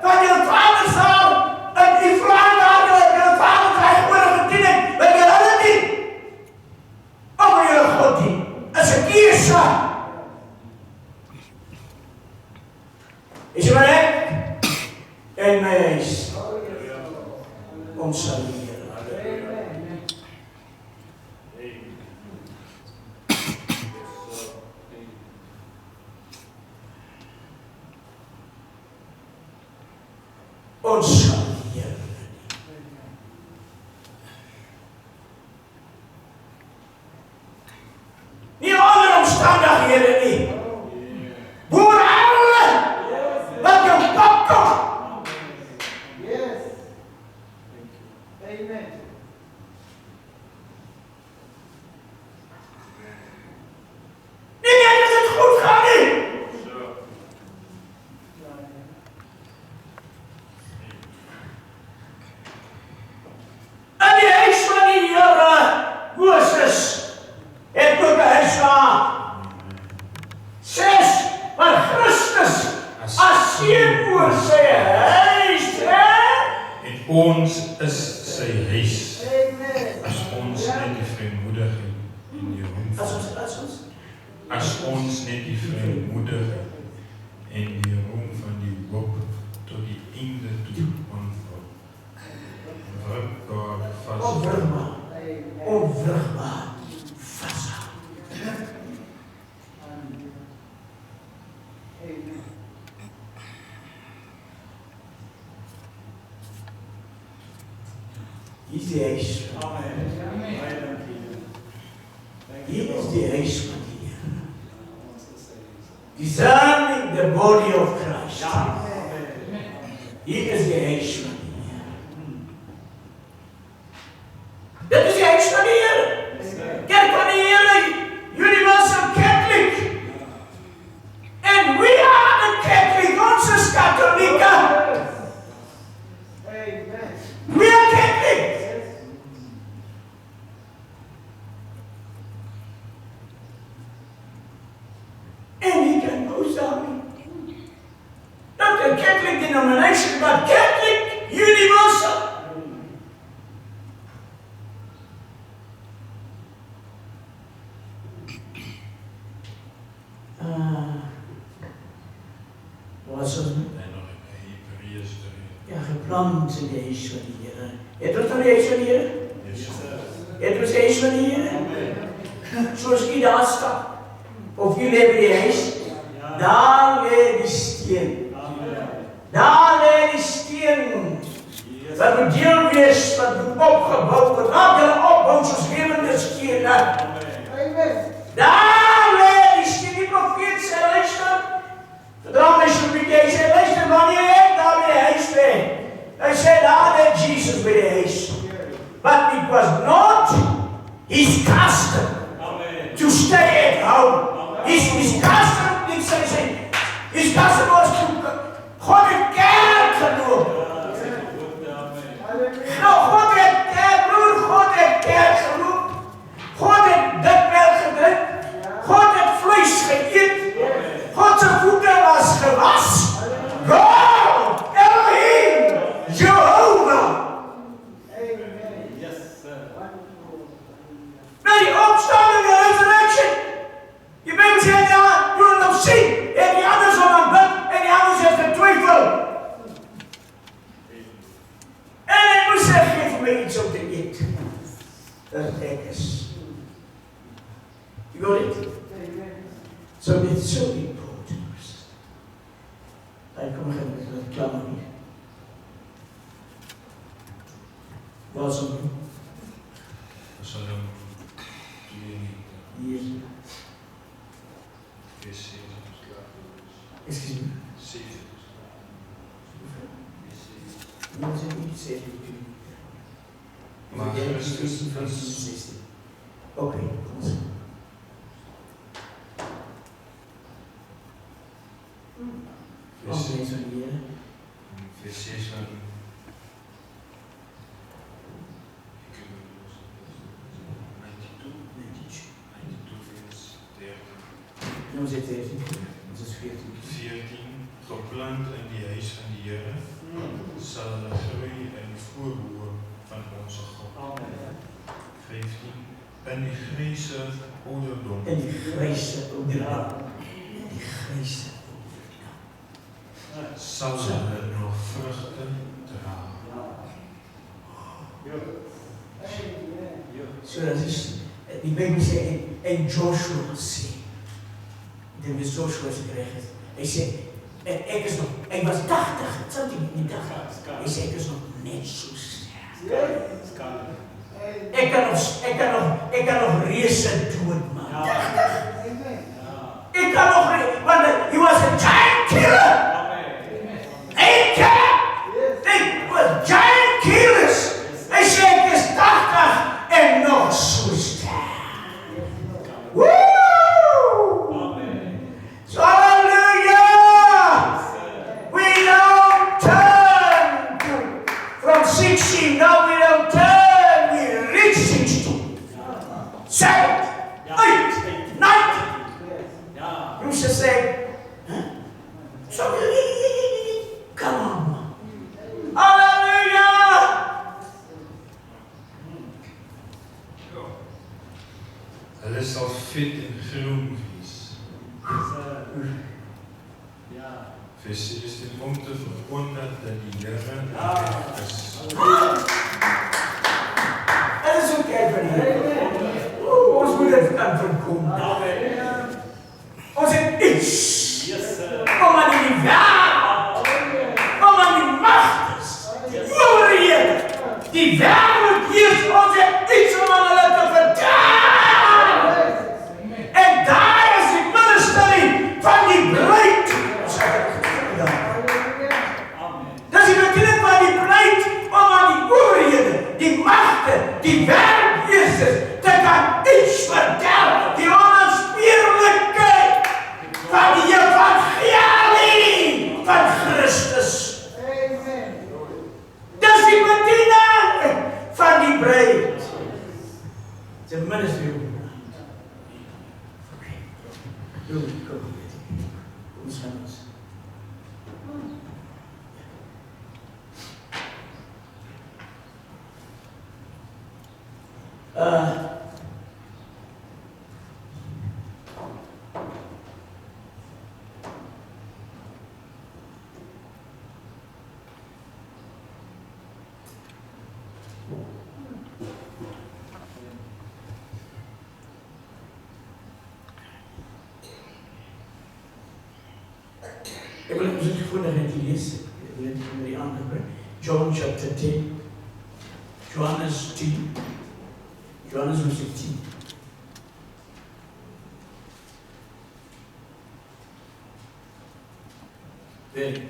van je vader zal en die vrouw hadden, je vader krijgt goede verdienen. Wil je dat niet? Of wil je God niet? Als je kiezen. Is je maar ik? En mij eens. Ons zal hier. Ons zal hier. Niet andere omstandigheden niet. Boer alle, wat je pap toch. Yes. Amen. Niet dat het goed gaat niet. En die huis van die Here, Moses, het ook een huis gehad. 6, maar Christus, as seun oor sy huis, hè? En ons is sy huis. Amen. As ons net die vrymoedigheid en die roem As ons net die vrymoedigheid en die roem van die hoop tot die einde toe aanvul. Vrugbaar Onwrigbaar, onwrigbaar, vashou. Amen. Hier is die huis. Hier is die huis van die Here. Discerning the body of Christ. Hier is die huis van die Here. Dit is die huis van die Here. Kerk van die Here, Universal Catholic. And we are the Catholic, ons is katholieke. Amen. We are Catholic. And he can go down. Not a Catholic denomination, but Catholic universal. Wat is het? En nog Hebreërs 3. Ja, geplant in die huis van die Here. Het ons nou die huis van die Here? Het ons die huis van die Here? Soos u daar stap, of u lê by die huis, daar lê die steen. Daar lê die steen. Wat moet deel wees, wat moet opgebouw word. Laat julle opbouw soos lewende stene. Daar lê die steen. Die profeet sê, luister, verdra my so bietjie, hy sê, luister, wanneer ek daar by die huis lê, hy sê, daar lê Jesus by die huis. But it was not his custom to stay at home. His custom, his custom was to God het kerk genoeg. Nou, God het kerk, broer, God het kerk genoeg. God het dikmeel gedrink. God het vlees geëet. God se voete was gewas. God, Elohim, Jehovah. Nou die opstanding en resurrection. Die Bijbel sê ja, jy wil nou sien. En die anders om aanbid en die anders het getwyfel. En hy moes sê, geef my iets om te eet. Dat ek is. You got it? So it's so important. Hy kom gaan met dat klammer hier. Waar is hom? Psalm 92. Hier. Vers 7. Excuse me. 7. Não sei o que seja. Maar Christus is... Ok, vamos. Vers 6. Vers 6 van 92 vers 13. Não sei 13. Ons is 14. 14. Geplant in die huis van die Here sal hulle groei in die voorhoë van onze God. 15. In die gryse ouderdom En die gryse ouderdom. Die gryse sal hulle nog vrugte dra. So dat is, die Bijbel sê, en Joshua sê, dit is Joshua se gekry het, hy sê, en ek is nog, ek was 80, something nie 80, hy sê, ek is nog net so sterk. Ek kan nog reuse dood maak. 80. Ek kan nog reuse, want he was a giant killer. He was giant killers. Hy sê, ek is 80 en nog so sterk. Woo! So hallelujah! We don't turn from 16, now we don't turn, we reach 60. 7, 8, 90. You should say, huh? So, come on. Hallelujah! Hulle sal vet en groen wees. Vers 16 om te verkondig dat die Here is. Dit is ook even hier. Ons moet dit kan voorkom. Ons het iets. Om aan die wêreld. Om aan die magtes. Die wêreld hier, ons het iets om aan hulle te vertel. En daar is die ministerie van die bruid. Dis die betekenis van die bruid om aan die owerhede, die magte, die wêreldheersers te kan iets vertel. Die onafspeurlikheid van die evangelie van Christus. Dis die bediening van die bruid. It's a ministry of the bride. Okay. Kom ons gaan ons. Ik wil ons het gevoel dat het lees. Ik wil het met die andere. John chapter 10. Johannes 10. Johannes hoofdstuk 10. Weer.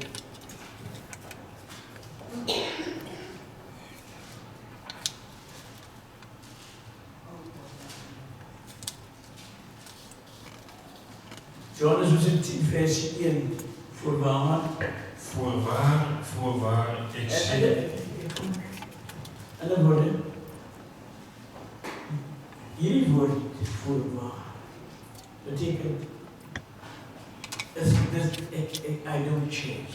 Johannes hoofdstuk 10 vers 1. Voorwaar. Voorwaar, voorwaar, ik zeg. En dan worden hierdie woord voorwaar betekent I don't change.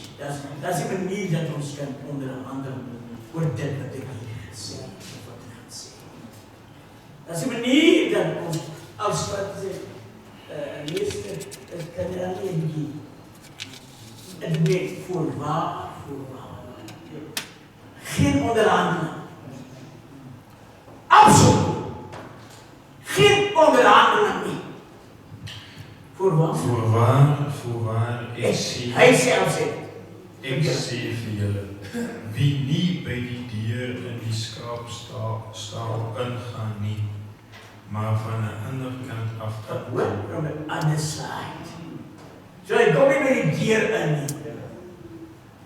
Dat is die manier dat ons kan onder andere oor dit wat ek hier gaan sê, wat ek gaan sê. Dat is die manier dat ons als wat lees het kan er alleen gee. Het weet voorwaar. Geen onderhandeling. Absoluut. Geen onderhandeling niet. Voorwaar. Voorwaar, ik zie. Hij zelf zegt. Ik zie vir julle, wie nie by die dier in die skaapstal ingaan nie, maar van 'n ander kant af From the other side. So hy kom nie by die deur in nie,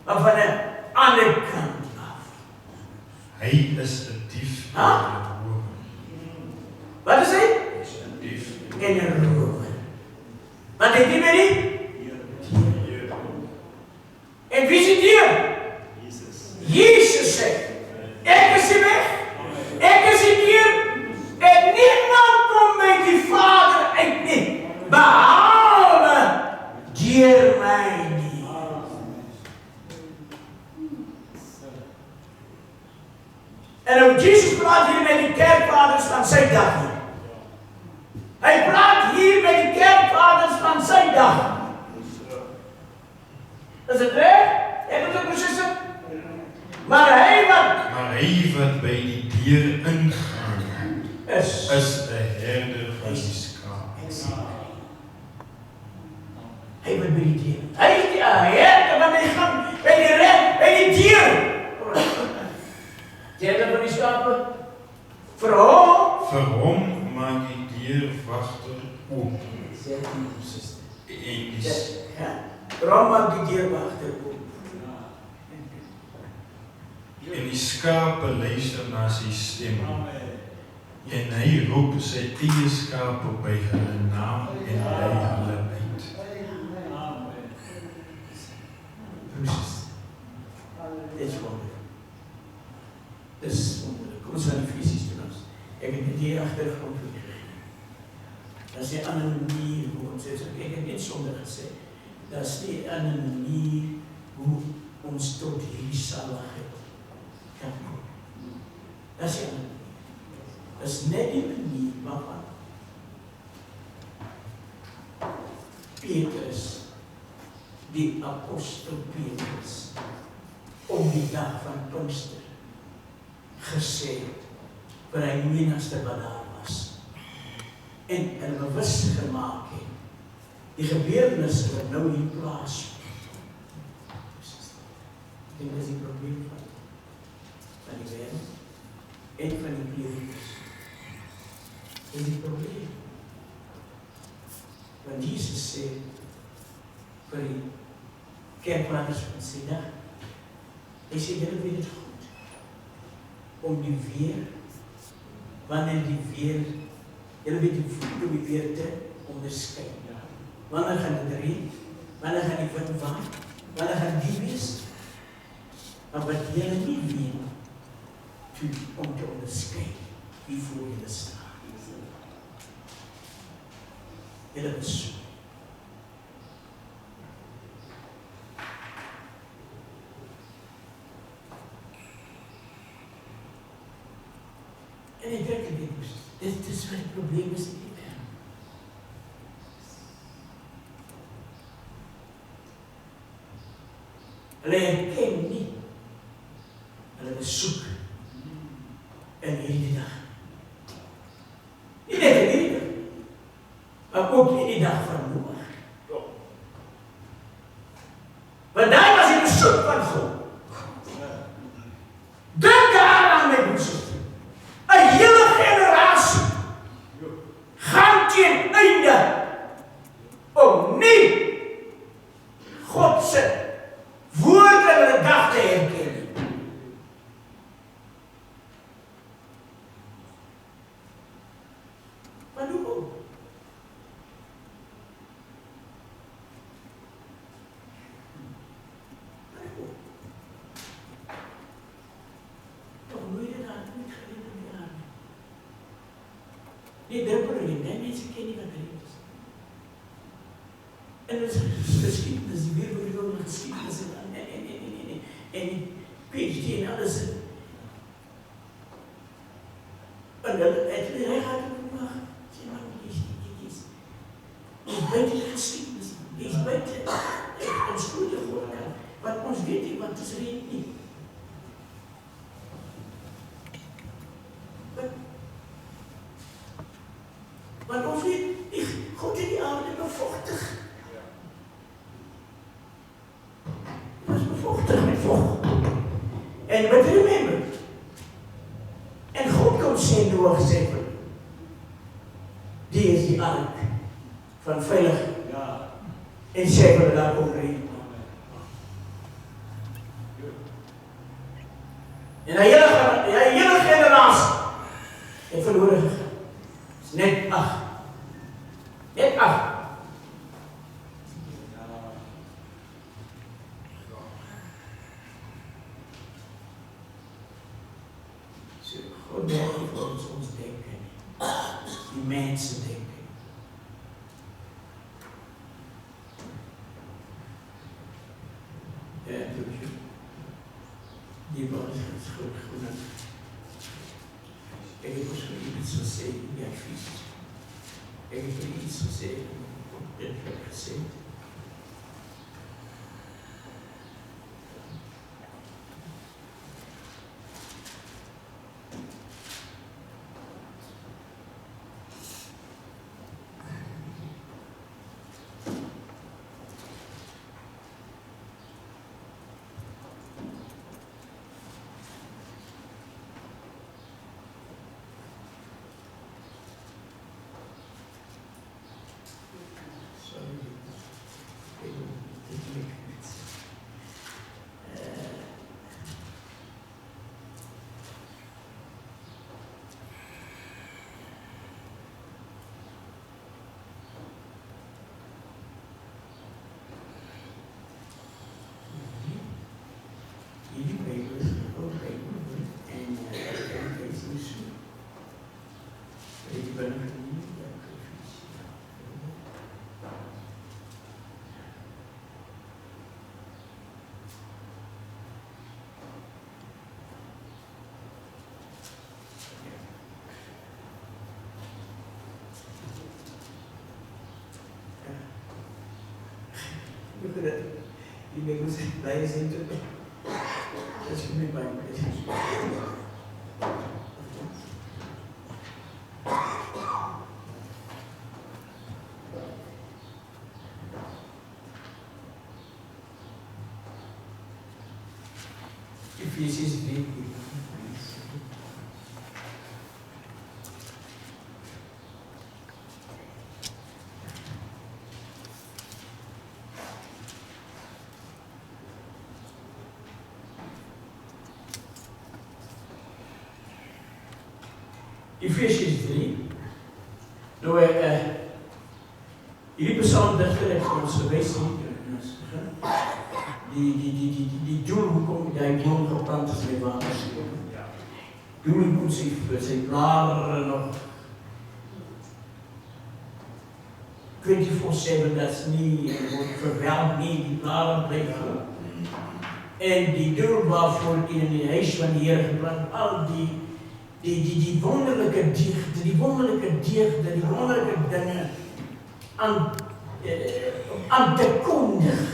maar van 'n ander kant af. Hy is 'n dief en Huh? 'n rower. Wat is hy? Hy is 'n dief En 'n rower. Wat het hy met die? Here. En wie is die deur? Jezus zegt, ik is de weg, ik is de deur, en niemand komt bij die Vader uit niet, behalve deur mij niet. En ook Jezus praat hier met die kerkvaders van zijn dag niet. Hij praat hier met die kerkvaders van zijn dag. Is het weg? Heb je het ook precies? Maar hij wat by die dier ingaan, is 'n herder van die skaap. Hij wat bij die dier. Hij is die herder van die gang, bij die dier. De herder van die schapen. Voor hom. Vir hom maak die deurwagter oop. En die Ja. Voor hom maakt die dierwachter op. En die skape luister na sy stem. En hy roep sy eie skape by hulle naam en lei hulle uit. Precies. Dit is wonderlijk. Dit is wonderlijk. Kom eens naar de visies doen ons. Ik heb die achtergrond gekregen. Dat is die andere manier hoe ons is. Ik heb niet zonder gezegd. Dat is die andere manier hoe ons tot hierdie zaligheid kan komen. Dat is die andere manier. Dat is net die manier waarvan Petrus, die apostel Petrus, op die dag van Pinkster gesê het vir hy menigste wat daar was. En hulle bewus gemaak het die gebeurtenisse wat nou hier plaasvind. Ek dink dis die probleem van die wêreld en van die predikus. Dis die probleem. Want Jesus sê vir die kerkvaders van sy dag, hy sê, julle weet het goed, om die weer, wanneer die weer, julle weet die voet om die weer te onderskei. Wanneer gaan dit reën? Wanneer gaan die wind waai? Wanneer gaan die wees? Maar wat julle nie weet, om te onderskei, wie voor julle staan. Julle is so. En ik denk dit is wat het probleem is in die wereld. Hulle herken nie. Hulle besoek. in hierdie dag. Nie net in hierdie dag, maar ook in die dag van Noag. Want daai was die besoek van God. Dink daaraan, my broers. 'n hele generasie gaan teen einde om nie God se woord in hulle dag te herken nie. Maar hoekom? Die drempel in, mensen kennen wat er is. En dat is geschiedenis, die wereldbewoning geschiedenis en PhD en alles. En hij gaat het maken. Zeg maar, dit is buiten de geschiedenis. Dit is buiten ons goede geworden. Wat ons weet niet, want het is er niet. Want ons weet, God in die aarde bevochtig. Het was bevochtig met vocht. En wat remember. En God komt zijn doorgezetten. Die is die ark van veilig. En zij willen daar ook reden. En een hele generatie heeft verloren gegaan. Net 8. Net 8. God werkt volgens ons denken. Die mensen denken. Ja, die was het goed genoeg. Ik heb misschien iets gezegd in die advies. Ik heb iets gezegd in het gezegd. Die mensen zijn blij zijn te doen. Dat je mee bij me bent. Efesiërs 3. Efesiërs 3. Nou, hierdie psalmdigter het ons gewys die doel hoekom hy boom geplant is met water. Doel hoekom sy blare nog 24/7, dat is nie verwelk nie, die blare bly groen. En die doel waarvoor in die huis van die Here geplant, al die wonderlijke diegte, die wonderlijke dingen aan te kondigen.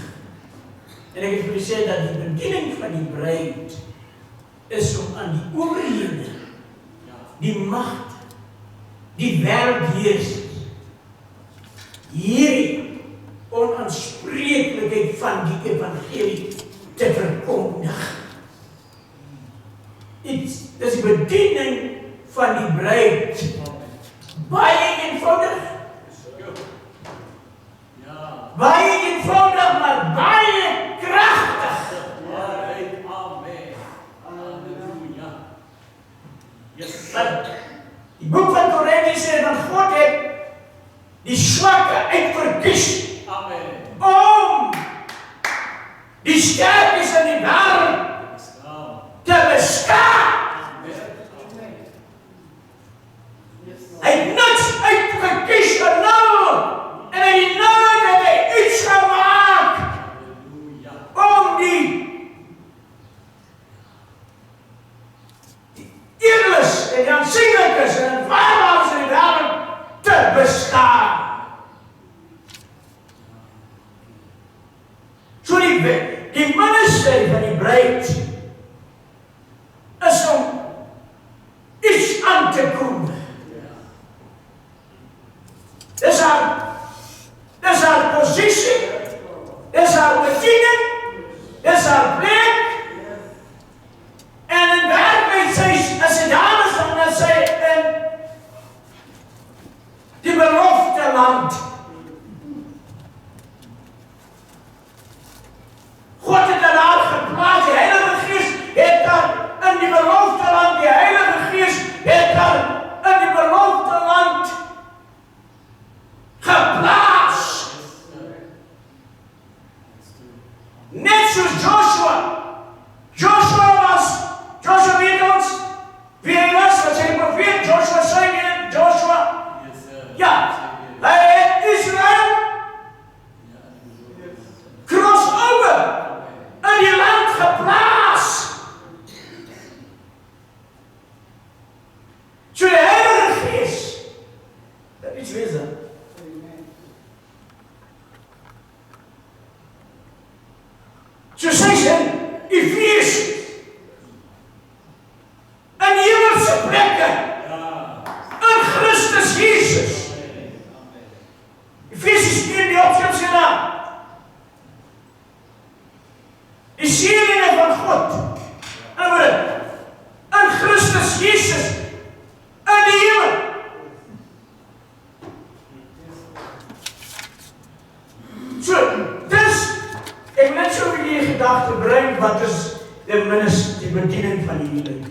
En ik heb gezegd dat die bediening van die bruid is om aan die overheden die magte, die wêreldheersers hierdie onaanspreeklikheid van die evangelie te verkondig. Dis die bediening van die bruid. Baie eenvoudig. Baie eenvoudig, maar baie kragtig. Die boek van Korintiërs sê dat God het die swakke uitverkies om die sterkes in die wêreld te beskaam. Hy het niks uitgekies vir nou, en hy het nou dat hy iets gemaak om die edeles en die aansienlikes en die waarbaars in die wêreld te beskaam. So die ministerie van die bruid is om iets aan te kom. Dis haar posisie, dis haar bediening, dis haar plek. En in werklikheid sê as sy dames van dat sy in die belofte land. God het aan haar geplaas, die Heilige Gees het haar in die belofte land, die Heilige Gees het haar in die belofte land geplaas. Net soos Joshua. Joshua weet ons wie hy was hy profeet. Joshua sê Joshua. Ja, hy het Israel crossover in die land geplaas. So die Heilige Gees, dat iets wees dan. So sê sy Efesiërs in hemelse plekke in Christus Jesus. Efesiërs 1 die opskrifse naam. Die seëninge van God in Christus Jesus in die hemel. So, dis ek wil net so vir die gedagte bring, wat is die bediening van die huwelik?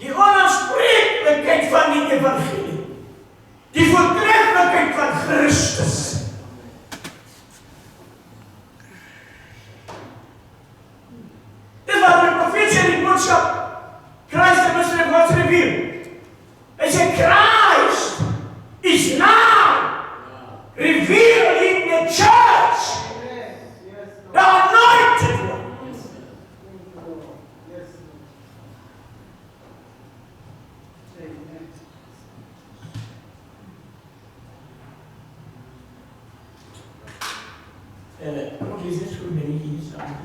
Die onaanspreeklikheid van die evangelie, die voortreffelikheid van Christus. Dis wat die profeet sê in die boodskap, Christ the mystery of God's revealed. Hy sê, Christ is now revealed in the church. The anointed one. Kom ek lees net so 'n bietjie hier saam.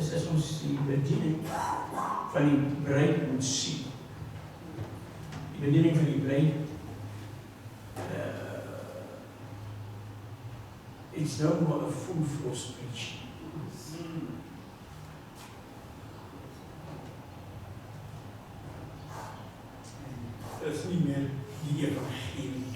As ons die bediening van die bruid moet sien. Die bediening van die bruid it's no more a full force preaching. Dit is nie meer die evangelie.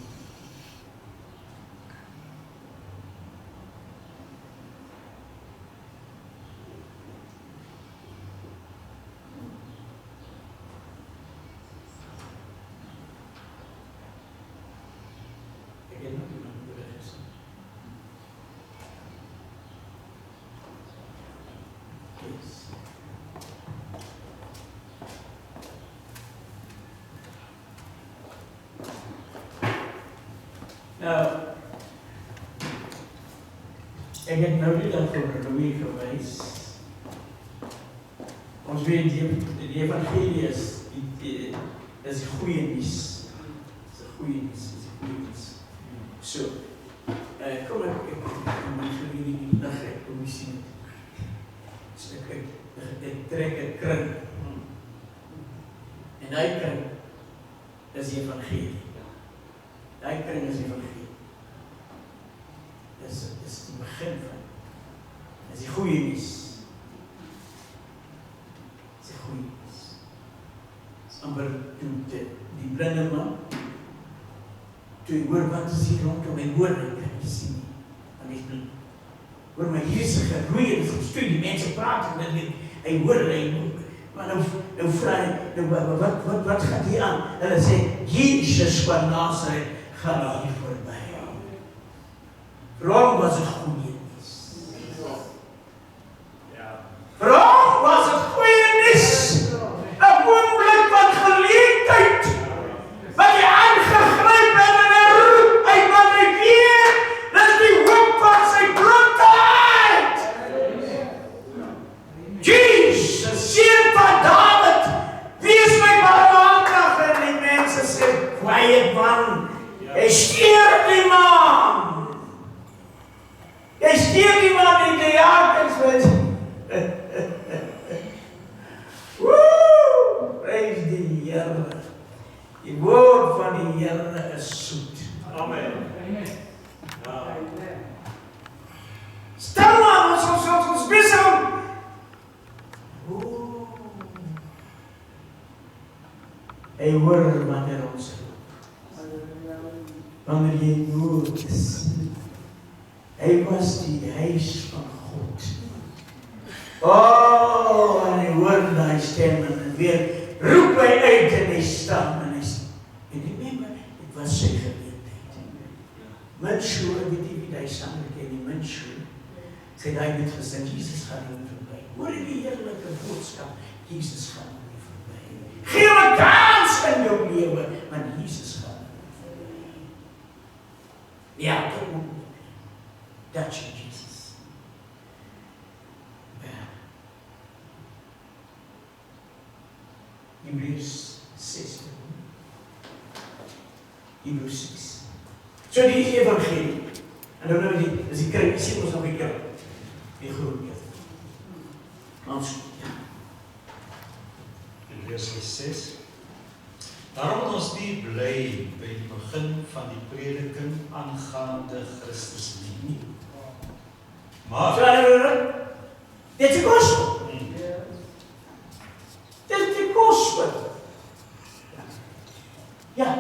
Now, Ek het nou die dag vir Louis gewys. Ons weet die evangelie is die goeie nuus. Dis 'n goeie nuus, dis 'n goeie nuus. So, kom ek moet vir julle die dag kom jy sien. So ek trek 'n kring. En daai kring is die evangelie. Daai kring is die evangelie. Dis die begin van. Dis die goeie nuus. Dis die goeie nuus. Dis amper die blinde man. Toe hy hoor wat is hier rondom en hoor en kan jy sien nie. Dan is blind. Hoor my hier is 'n geroei en gestuur, die mense praat en hy hoor maar nou vra hy, wat gaat hier aan? Hulle sê, Jesus van Nazareth gaan hier voorbij. Waarom was het goeie nuus? Waarom was het goeie nuus? 'n oomblik van geleentheid, wat jy aangegryp het en hy roep, hy wat hy weet, dis die hoop van sy blindheid. Jesus, seun van Dawid, wees my barmhartig. En die mense sê, quiet man, jy steur die man. Jy steur die man in die jakens met. Woe, prijs die Here. Die woord van die Here is soet. Amen. Stel maar, ons besig. Hy hoor wanneer ons roep. Wanneer jy nood is. Hy was die huis van God. En hy hoor die stem en weer roep hy uit en hy staan en hy sê, en remember, dit was sy geleentheid. Minshoe, ek weet nie wie die samen ken, die Minshoe, sy daai net gesê, Jesus gaan nie voorbij. Hoor die heerlijke boodskap, Jesus gaan nie voorbij. Gee hom 'n kans in jou lewe, want Jesus gaan nie voorbij. Ja, dat is Jesus. Hebreërs 6. Hebreërs 6. So die is die evangelie. En dan nou is die kring, sien ons nog die kring. Die groot kring. Ons, ja. Hebreërs 6. Daarom moet ons nie bly by die begin van die prediking aangaande Christus nie. Maar dit is die gospel. Dit is die gospel. Ja.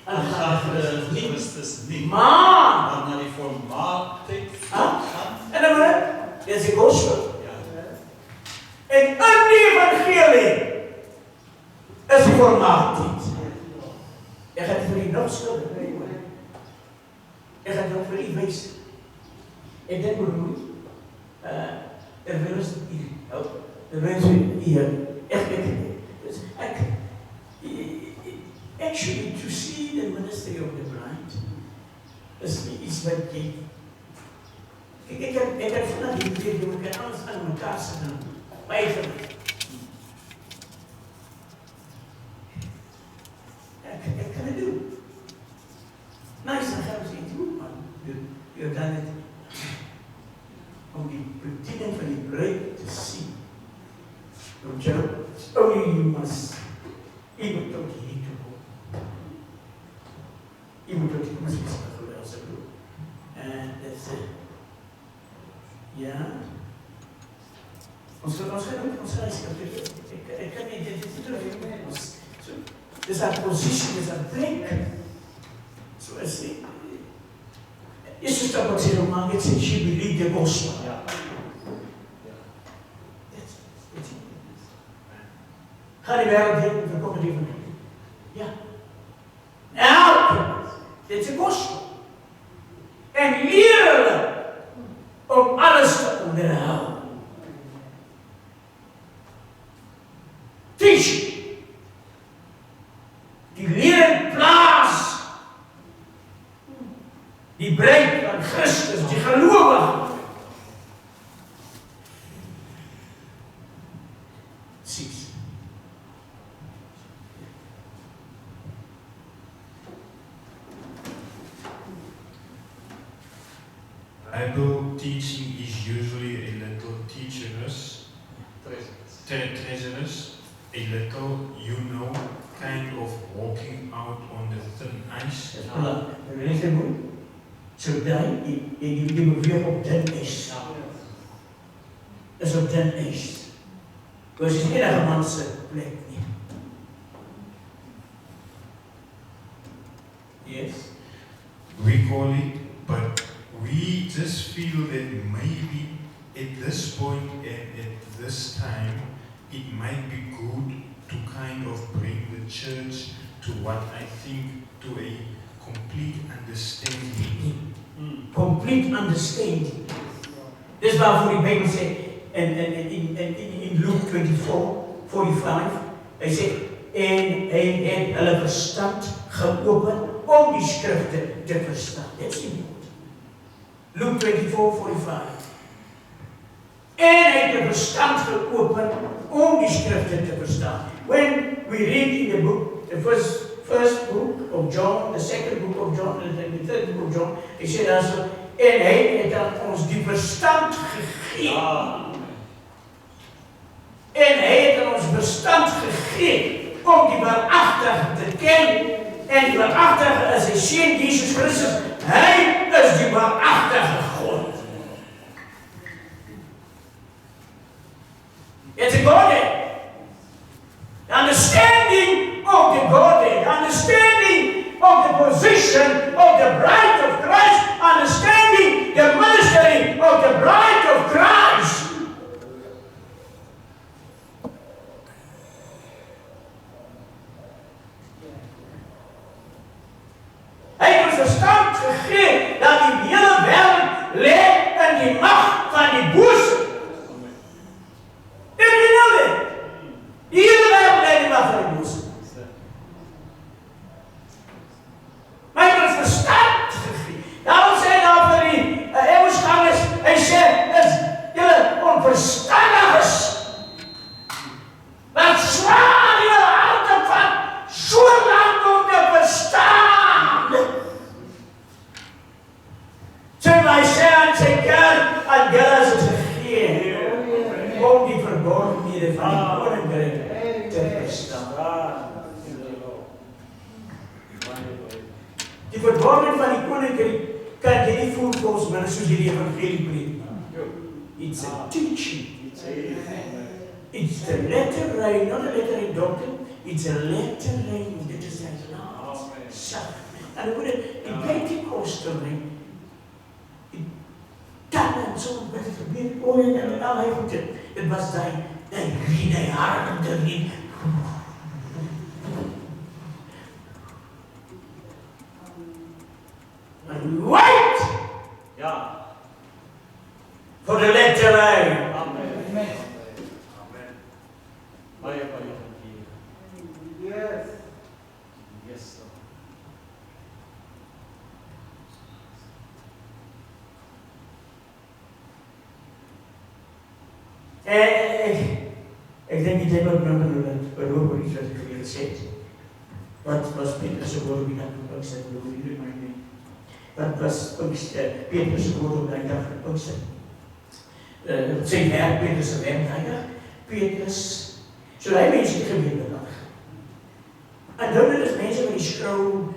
aangaande Christus nie. Maar na die volmaaktheid gaan. En dan dit is die gospel. Ja. En in die evangelie is die volmaaktheid. Ek gaan vir u nog skilder. Ek gaan nog vir u wys. Ek dink broer, wil is hier. Mensen hier, actually to see the ministry of the blind is iets wat jy ek het vanaf die idee dat we alles aan mekaar zetten wijzen ek kan het doen nice, dan gaan we ze iets doen man je kan het om die bediening van die bruid te zien only you must even tot hier toe komen. Je moet tot hier komen, dat is wel als ik doe. En dat is ja. Ons reis ik kan niet dit terug. Dus dat positie, dus dat plek. Zo is het. Is het dat wat ze nog maken, het is je believe the gospel. Ga die wereld heen, verkopen die van ja. Nou, dit is een gospel. En leer hulle om alles te onderhouden. Teach. Die leer in plaas. Die die bruid van Christus, die gelowige. Sies. Bible teaching is usually a little teacherous, treacherous, a little, kind of walking out on the thin ice. Dis belangrik. Jy weet nie hoe. Sodra jy beweeg op dun ys. Is op dun ys. Dit is nie enige man se plek nie. Yes. We call it, but we just feel that maybe at this point and at this time, it might be good to kind of bring the church to what I think to a complete understanding. Complete understanding. Dis waarvoor die Bybel sê in Luke 24:45, hy sê en hy het hulle verstand geopen om die skrifte te verstaan. Dit is die woord. Luke 24:45. En hy het die verstand geopen om die skrifte te verstaan. When we read in the book, the first book of John, the second book of John, and the third book of John, hy sê daar so, en hy het aan ons die verstand gegee. En hy het aan ons verstand gegee om die waaragtige te ken. En die waaragtige is sy seun Jesus Christus. Hy is die waaragtige God. It's a Godhead. The understanding of the Godhead, the understanding of the position of the bride of Christ, understanding the ministry of the bride of Christ. Hy het ons verstand gegee dat die hele wêreld lê in die mag van die bose. Did you know that? Die hele wêreld lê in die mag van die bose. Maar hy het ons verstand gegee. Daarom sê hy daar vir die eeuwigangers, hy sê, is julle onverstandiges. Wat swaar julle harte van so lang om te verstaan. So my sê aan sy kerk, aan julle is het gegee, om die verborgenhede van die koninkryk te verstaan. Die verborgenheid van die koninkryk kan jy nie voel volgens my soos jy die evangelie preek. It's a teaching. It's the letter rain, not a letter in doctrine. It's a letter rain. Dit is sy laat. En dan moet het in Pentecostal rain. Dan en zo werd het gebeurd. Oh en al hij goed. Het was die harde ring. And wait! Ja. For the letter rain. Amen. Amen. Amen. Baie dankie. Yes. Yes. Ik denk niet helemaal beroep op iets wat ik voor je gezegd. Wat was Petrus' woord die dag van Pinkster? Wat was Petrus' woord op die dag van Pinkster? Zijn werk, Petrus' werk, Petrus, zodat hij mensen die gebeurde dag. En dan is mensen met die schroom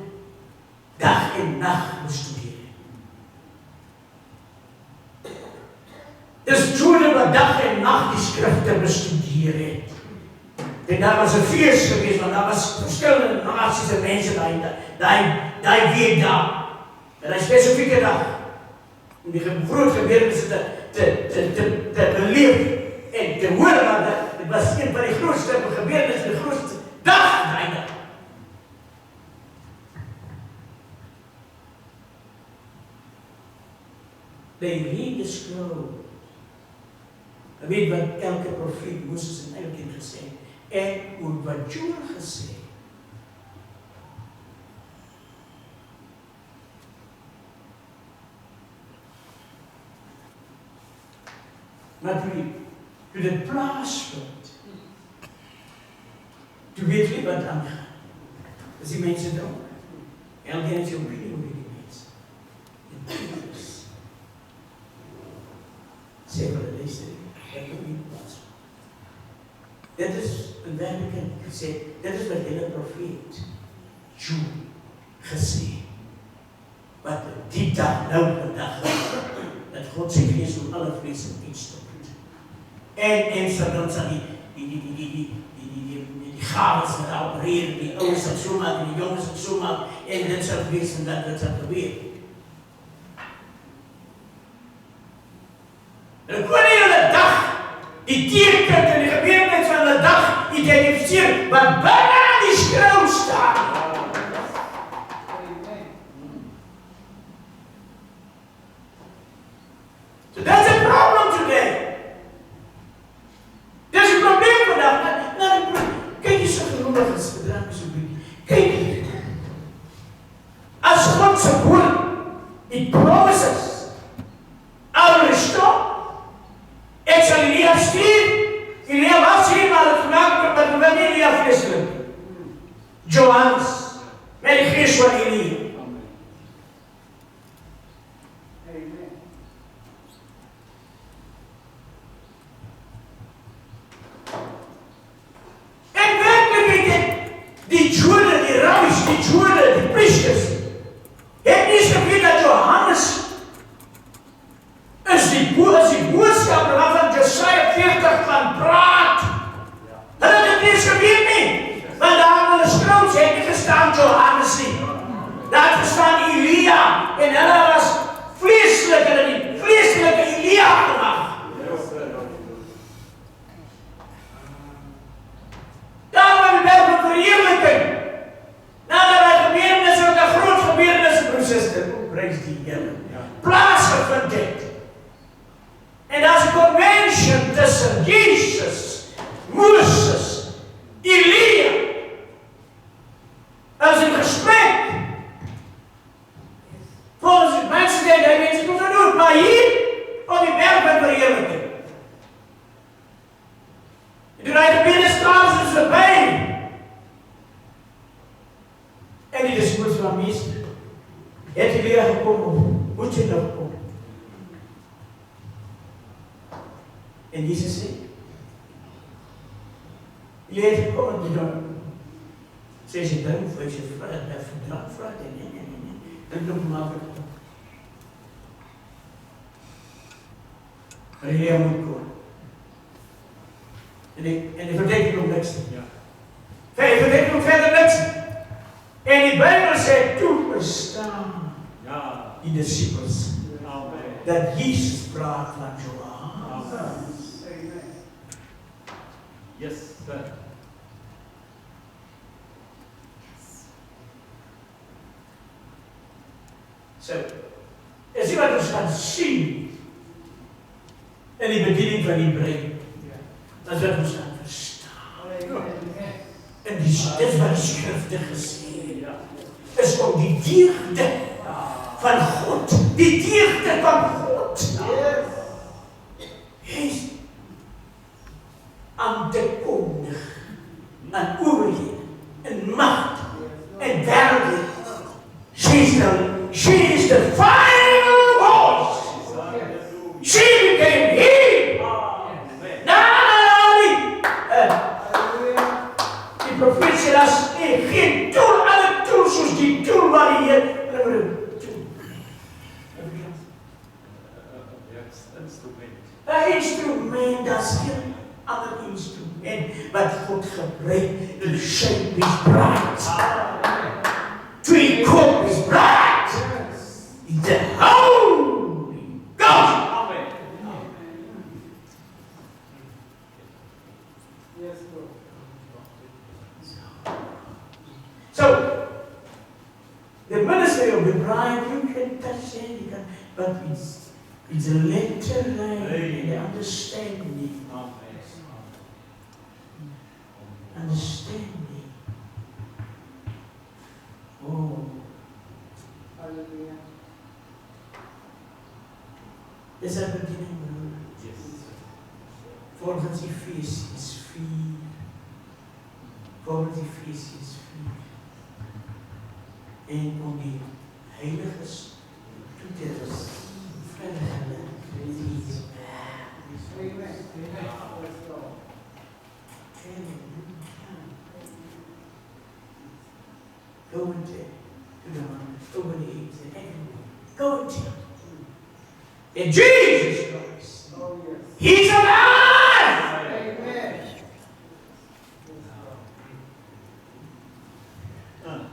dag en nacht bestuderen. Dus toen we dag en nacht die schriften bestuderen. En daar was een feest geweest, want daar was verschillende naties en mensen die week daar. En een specifieke dag. Om die groot gebeurtenissen te beleven en te horen, want het was een van de grootste gebeurtenissen, de grootste dag bijna. They read the scroll. En weet wat elke profeet Moses en elke kind gesê en oor wat Joel gesê. Maar toe dit plaasvind, toe weet jy wat aangaan. As die mense dronk, elkeen het sy opinie oor die mense. En Petrus sê vir hulle, luister, dat moet nie plaasvind. Dit is in werklikheid gesê, dit is wat hele profeet Joel gesê, wat die dag nou vandag dat God sy gees om alle vlees in diens te put. En so dan sal die gawes wat opereer, die ouens sal so maak, en die jongens sal so maak, en dit sal wees en dat sal gebeur. En ek kon nie hulle dag, die teken en die gebeurtenis van hulle dag identifiseer, wat binne aan die skroom staan. So that's a problem today. There's a probleem vandag. Kyk jy so geloofig is, bedraak so bietjie. Kyk jy. As God se woord, die promises, oude stop, ek sal Elia stuur, Elia was hier, maar het gemaakt, maar het wil nie Elia vleeslik. Johannes, met die geest van Elia. Die Jode, die rabbis, die Jode, die priesters, het nie geweet dat Johannes is die boodskapper waarvan Jesaja 40 van praat. Hulle het nie geweet nie, want daar aan hulle skroons het nie gestaan Johannes nie. Daar het gestaan Elia, en hulle was vleeslik, hulle die vleeslike Elia gemaakt. Daarom in die berg van verheerlijking, nadat die gebeurtenis ook 'n groot gebeurtenisproces prys die Here, plaasgevind het. En daar's 'n convention tussen Jesus, Moses, Elia. As 'n gesprek. Volgens die mense die mense kon doen, maar hier op die berg van verheerlijking. En toen hy gebeurtenis is verby. En die disciples van meester, het Elia gekom, moet jy nou kom? En Jesus sê, Elia het gekom en die dan, sê sy ding, vir sy vraag, en dan maak ek het. En Elia moet kom. En die verdekking nog niks. Ja. Verdekking nog verder niks. En die Bijbel sê, toe bestaan die disciples dat Jesus praat van Johannes. Yes, sir. So, is die wat ons gaan sien in die bediening van die brein. Dat wat ons gaan verstaan. En dit wat die skrifte gesê is om die deugde van God, die deugde van God, is aan te kondig, aan oorheid, en macht, en werkelijk. She is the final voice. She became He. Die profeet sê, dat is geen tool, alle tools soos die tool waar die Heer, een instrument, dat is geen ander instrument, wat God gebruik, to shape His bride, to equip His bride, the Holy Ghost. So, the ministry of the bride, you can touch it, but it's a letter line, understanding. Understanding. Oh. Hallelujah. Is that beginning? Yes. volgens Efesiërs 4. Volgens Efesiërs 4. En om die heiliges toe te rust. Verder Go and take to the man, over the age and everyone. Go and take. In Jesus Christ. Oh, yes. He's alive! Amen.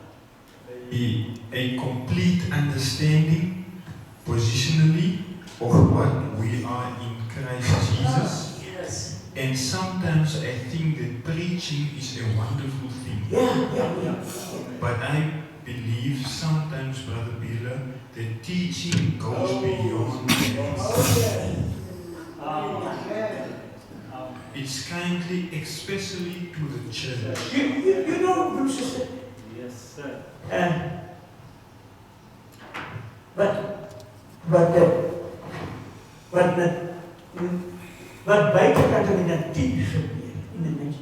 A complete understanding positionally of what we are in Christ Jesus. Yes. And sometimes I think that preaching is a wonderful thing. Yeah. But I believe sometimes, Brother Bieler, that teaching goes beyond that. Amen. It's kindly, especially to the church. You know, Bruce said, Yes, sir. Wat buitenkant in die natuur gebeur, in die mens,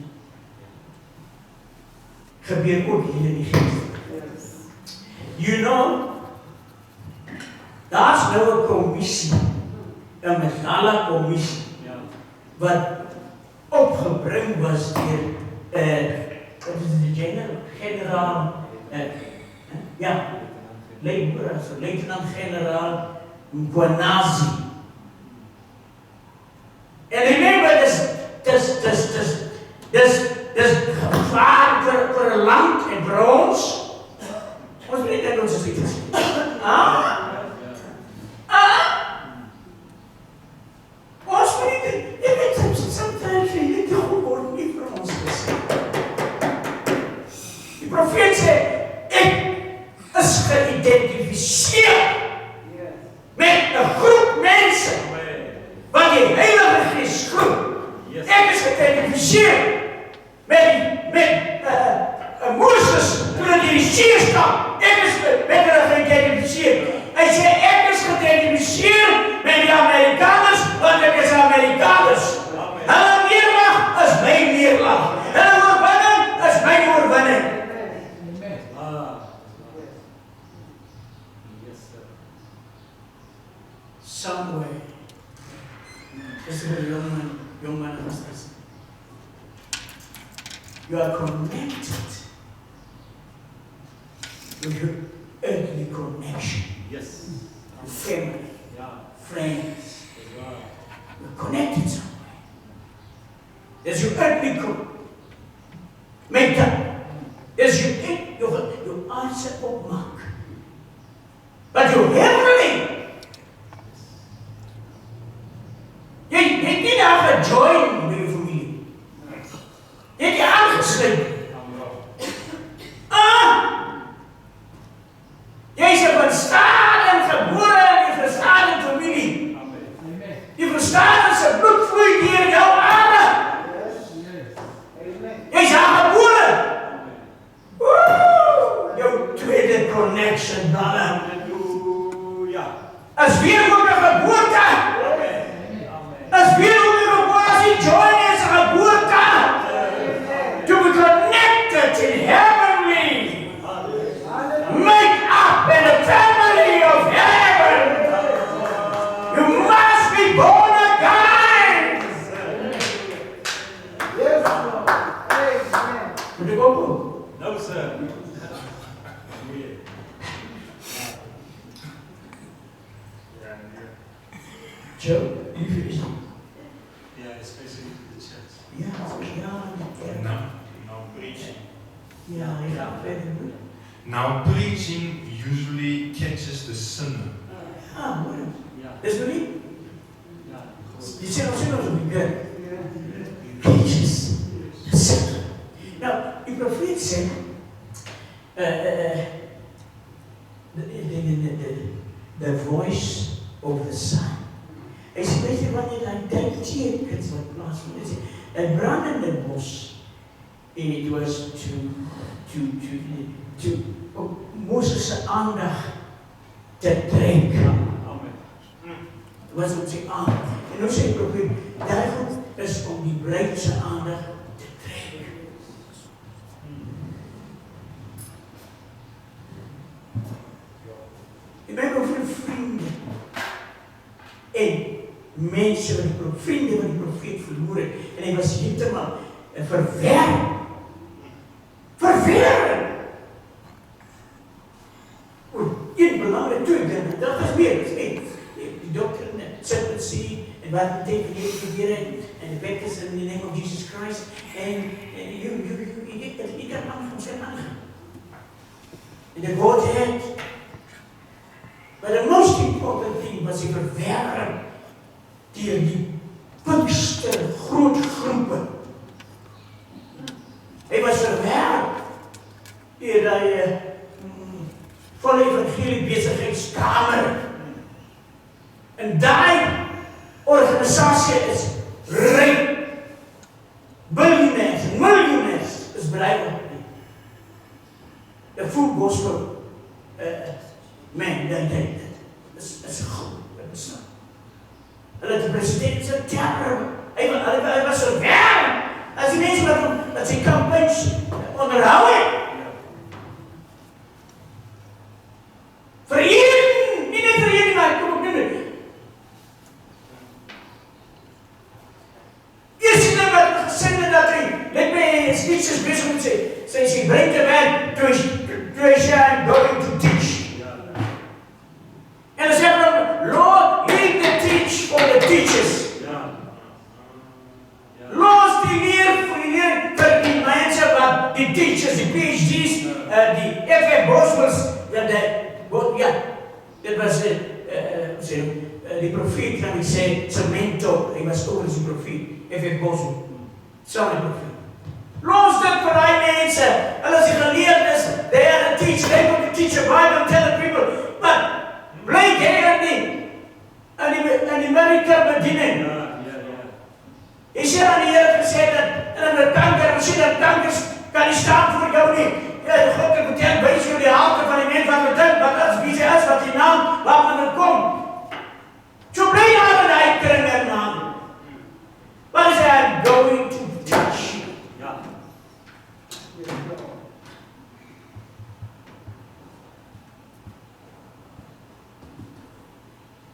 gebeur ook hier in die geest. You know, daar's nou 'n kommissie, 'n Megala kommissie, Ja. wat opgebring was deur wat is die generaal luitenant-generaal Mkwanazi. And remember dis gevaar vir 'n land en vir ons. Ons weet dat ons is iets. Ons weet jy weet sometimes jy weet die goed word nie vir ons gesê. Die profeet sê, ek is geïdentifiseer met 'n groep mense wat die Heilige Gees groep. Yes. Ek is geïdentifiseer met Moses toen hy in die see stap. Ek is met hulle geïdentifiseer. Hy sê ek is geïdentifiseer met die Amerikaners, want ek is Amerikaners. Hulle neerlag is my neerlag. Hulle oorwinning is my oorwinning. Yes, sir. Somewhere. This is a young man who says, you are connected with your earthly connection, Yes. family, Ja. friends. Dis waar. You're connected somewhere. There's your earthly make that. There's your answer opmaak. But your heavenly. Jy het nie daar gejoin met jou familie. Jy het jy aangesluit. Jy is op 'n stadium gebore en jy verstaan in familie. Jy verstaan as 'n bloed vloei deur jou are. Jy is gebore. Jou tweede connection, brother. Halleluja. As weer ook 'n geboorte. As weer ook 'n geboorte. As jy join is 'n geboorte. To be connected in heavenly. Make up in the family of heaven. You must be born again. Yes, Lord. Amen. Moet ek ook? No, sir. Goeie. Joe, wie is Yeah, especially to the church. ja, Now preaching. ja, verder. Now preaching usually catches the sinner. Mooi. Ja. Dis nou nie. Ja. Die sê ons nie good. Peaches. Nou, die profeet sê, the voice of the sun. Hy sê, weet jy wanneer die tekens wat plaasvind, hy sê, 'n brandende bos, and it was to Moses se aandag te trek. Amen. Was op sy aan. En nou sê die profeet, daai goed is om die bruid se aandag te trek. Die Bybel vir vriende en mense wat die vriende wat die profeet verloor het, en hy was heeltemal verwerp. Een belangrijk toegang, dat is meer, dat is meer. Die dokter sit met sê, en wat betekent jy gebeur en die wet is in the name of Jesus Christ, en jy kan aangaan, sy aangaan. En die Godheid. But the most important thing was die verwerring deur die Pinkster groot groepe. Hy was verwerp deur die volle evangelie besigheidskamer. En daai organisasie is ryk. Miljonaires is bereid om the full gospel man, dat is goed. Hulle het die president se terror. Hy was so werk. As die mense wat sy campagnes onderhou het. Vir een, nie net vir een, maar kom op nie. Eerste ding wat gesê het dat hy, let my speeches bezig moet sê, sy bring the man to his going to teach. En dan sê hy, Lord, lead the teach for the teachers. Los die leer vir die mense wat die teachers, die PhD's, die F.F. Boswells, dit was die profeet, kan ek sê, sy mentor, hy was ook as die profeet, F.F. Boswell, saam die profeet. Los dit vir die mense, hulle is die geleerdes, they are the teach, they want to teach the Bible and tell the people, but blyk hy aan die Amerika bediening. Hy sê aan die Here gesê dat in 'n kanker, ons sien dat kankers kan nie staan voor jou nie. God het betek wys jou die harte van die mens wat bedink, wat as wie sy is, wat die naam, waarvan hy kom. So bly daar in die kring, man. Wat is hy going to teach?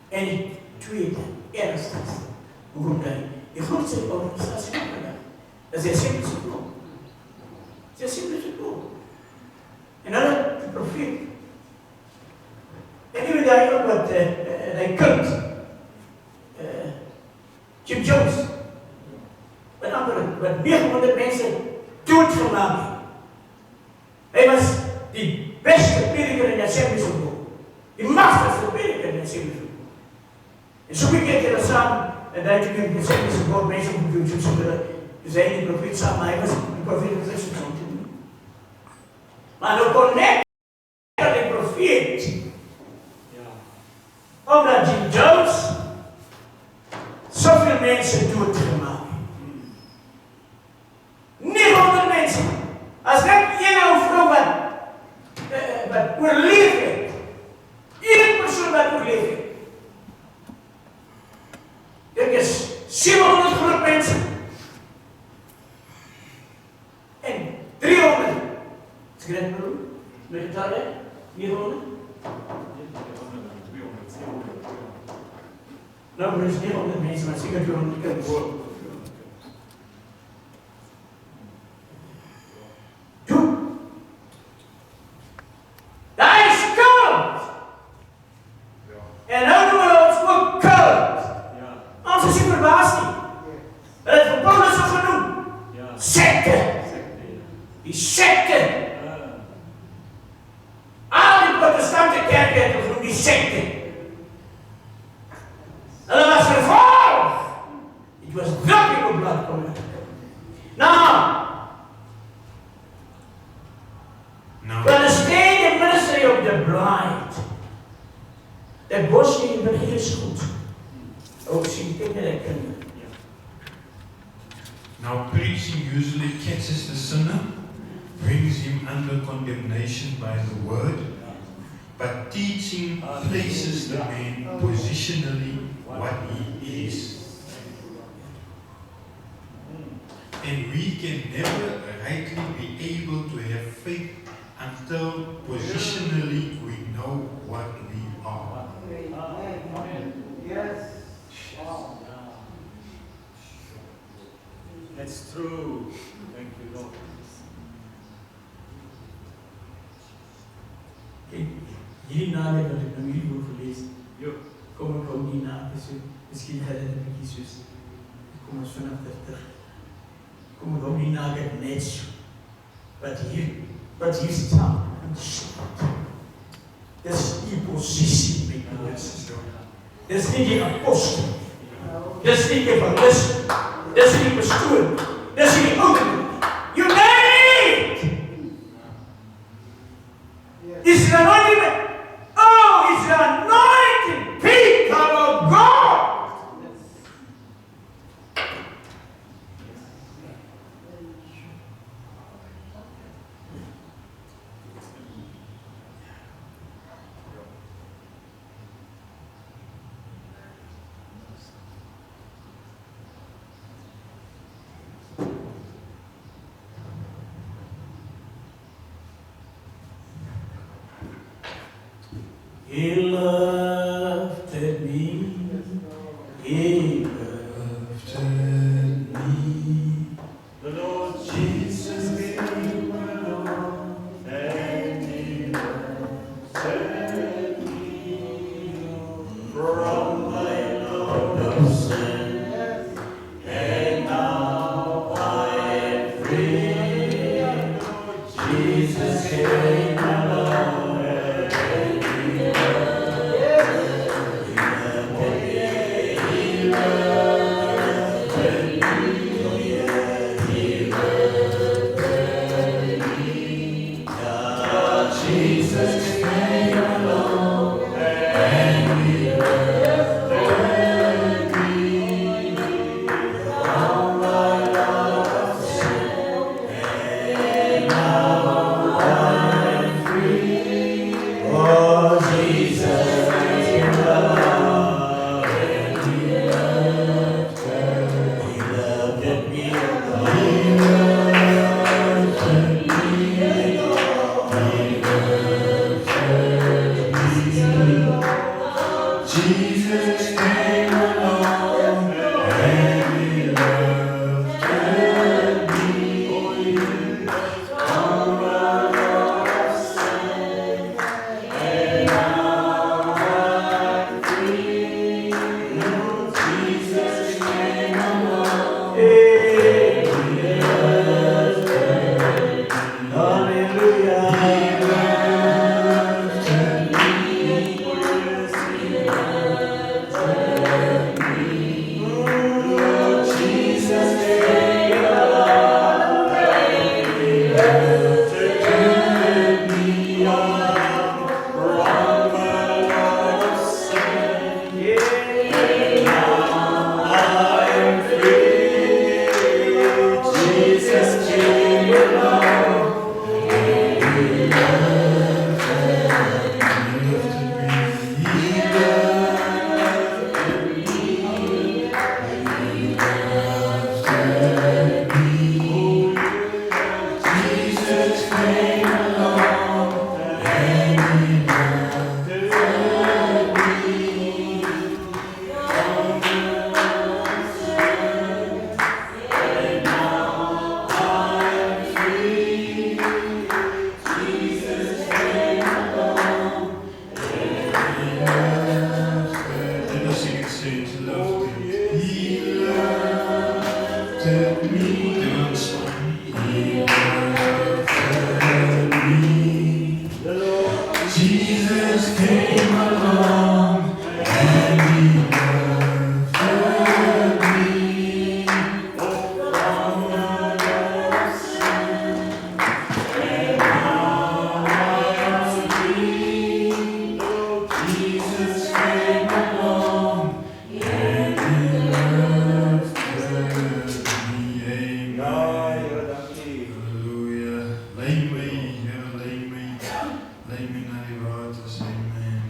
En die tweede, ernstigste, hoekom die grootste organisatie van vandaag, dat is die Assembly's of God. Het is die Assembly's of God. En dan die profeet. En die daar ook wat die kind, Jim Jones, wat 900 mensen doodgemaakt het. Hij was die beste prediker in de Assembly's of God. Die machtigste prediker in de Assembly's of God. En zo bekijk je dat samen. En daar heb ik gezegd, dat ze God mensen op de YouTube zullen zijn, die profeet samen, hij was een profeet van 6 zo'n. Maar dan connect met de profeet. Omdat Jim Jones zoveel mensen doodgemaakt heeft. 900 mensen. Als net één oude vrouw wat overleefd heeft. Eén persoon wat overleefd heeft. Dit is 700 groot mensen. En 300. Is het net bedoeld? Met het getal, hè? 900? Nou, er is 900 mensen, maar zeker 200 kunnen worden. Doe. Dat is koud. En nou doen we ons ook koud. Anders is hij verbaasd niet. Dat is voor Paulus zo genoemd. Secte. Die secte. Al die protestante kerken hebben genoemd die secte. En dat was vervolgd. Het was drukkig op bloed komen. Nou. To understand the ministry of the bride. De Bosnische evangelie is goed. Ook zien kinderen kunnen. Now preaching usually catches the sinner, brings him under condemnation by the word, but teaching places the man positionally what he is. can never rightly be able to have faith until positionally we know what we are. Yes. That's true. Thank you, Lord. Hierdie naweek wat ek nou hierdie woord gelees, kom ek ook nie na, miskien het ek bietjie soos, kom ons vanaf terug. Kom ek ook nie na, ek net so, wat hier staan, dis die posisie met Christus. Dis nie die apostel, dis nie die evangelist, dis nie die pastoor, dis nie die ouder. You married! It's the anointing. Oh, it's the anointing people of God. He lifted me. He lifted me. The Lord Jesus came along and He lifted me from my load of sin, and now I am free. Jesus came along and He Lei my na die waters, amen.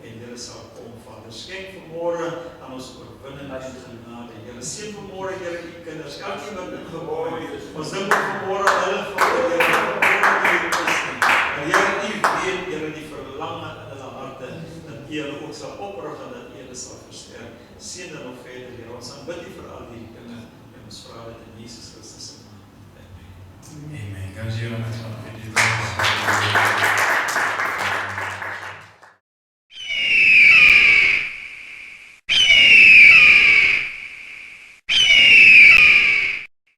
En Here Here sal kom, Vader. Skenk vanmorgen aan ons oorwinning en genade. Here, seën vanmorgen, Here, die kinders. Elkeen wat ingebouw het. Ons dink ook vanmorgen hulle Vader, Here, maar Here, U weet, Here, die verlange in hulle harte, dat U hulle ook sal oprig en dat U hulle sal versterk. Seën dan nog verder, Here. Ons aanbid U vir al die kinders en ons vra dit in Jesus Christus se naam. Amen. Amen. Kan jy met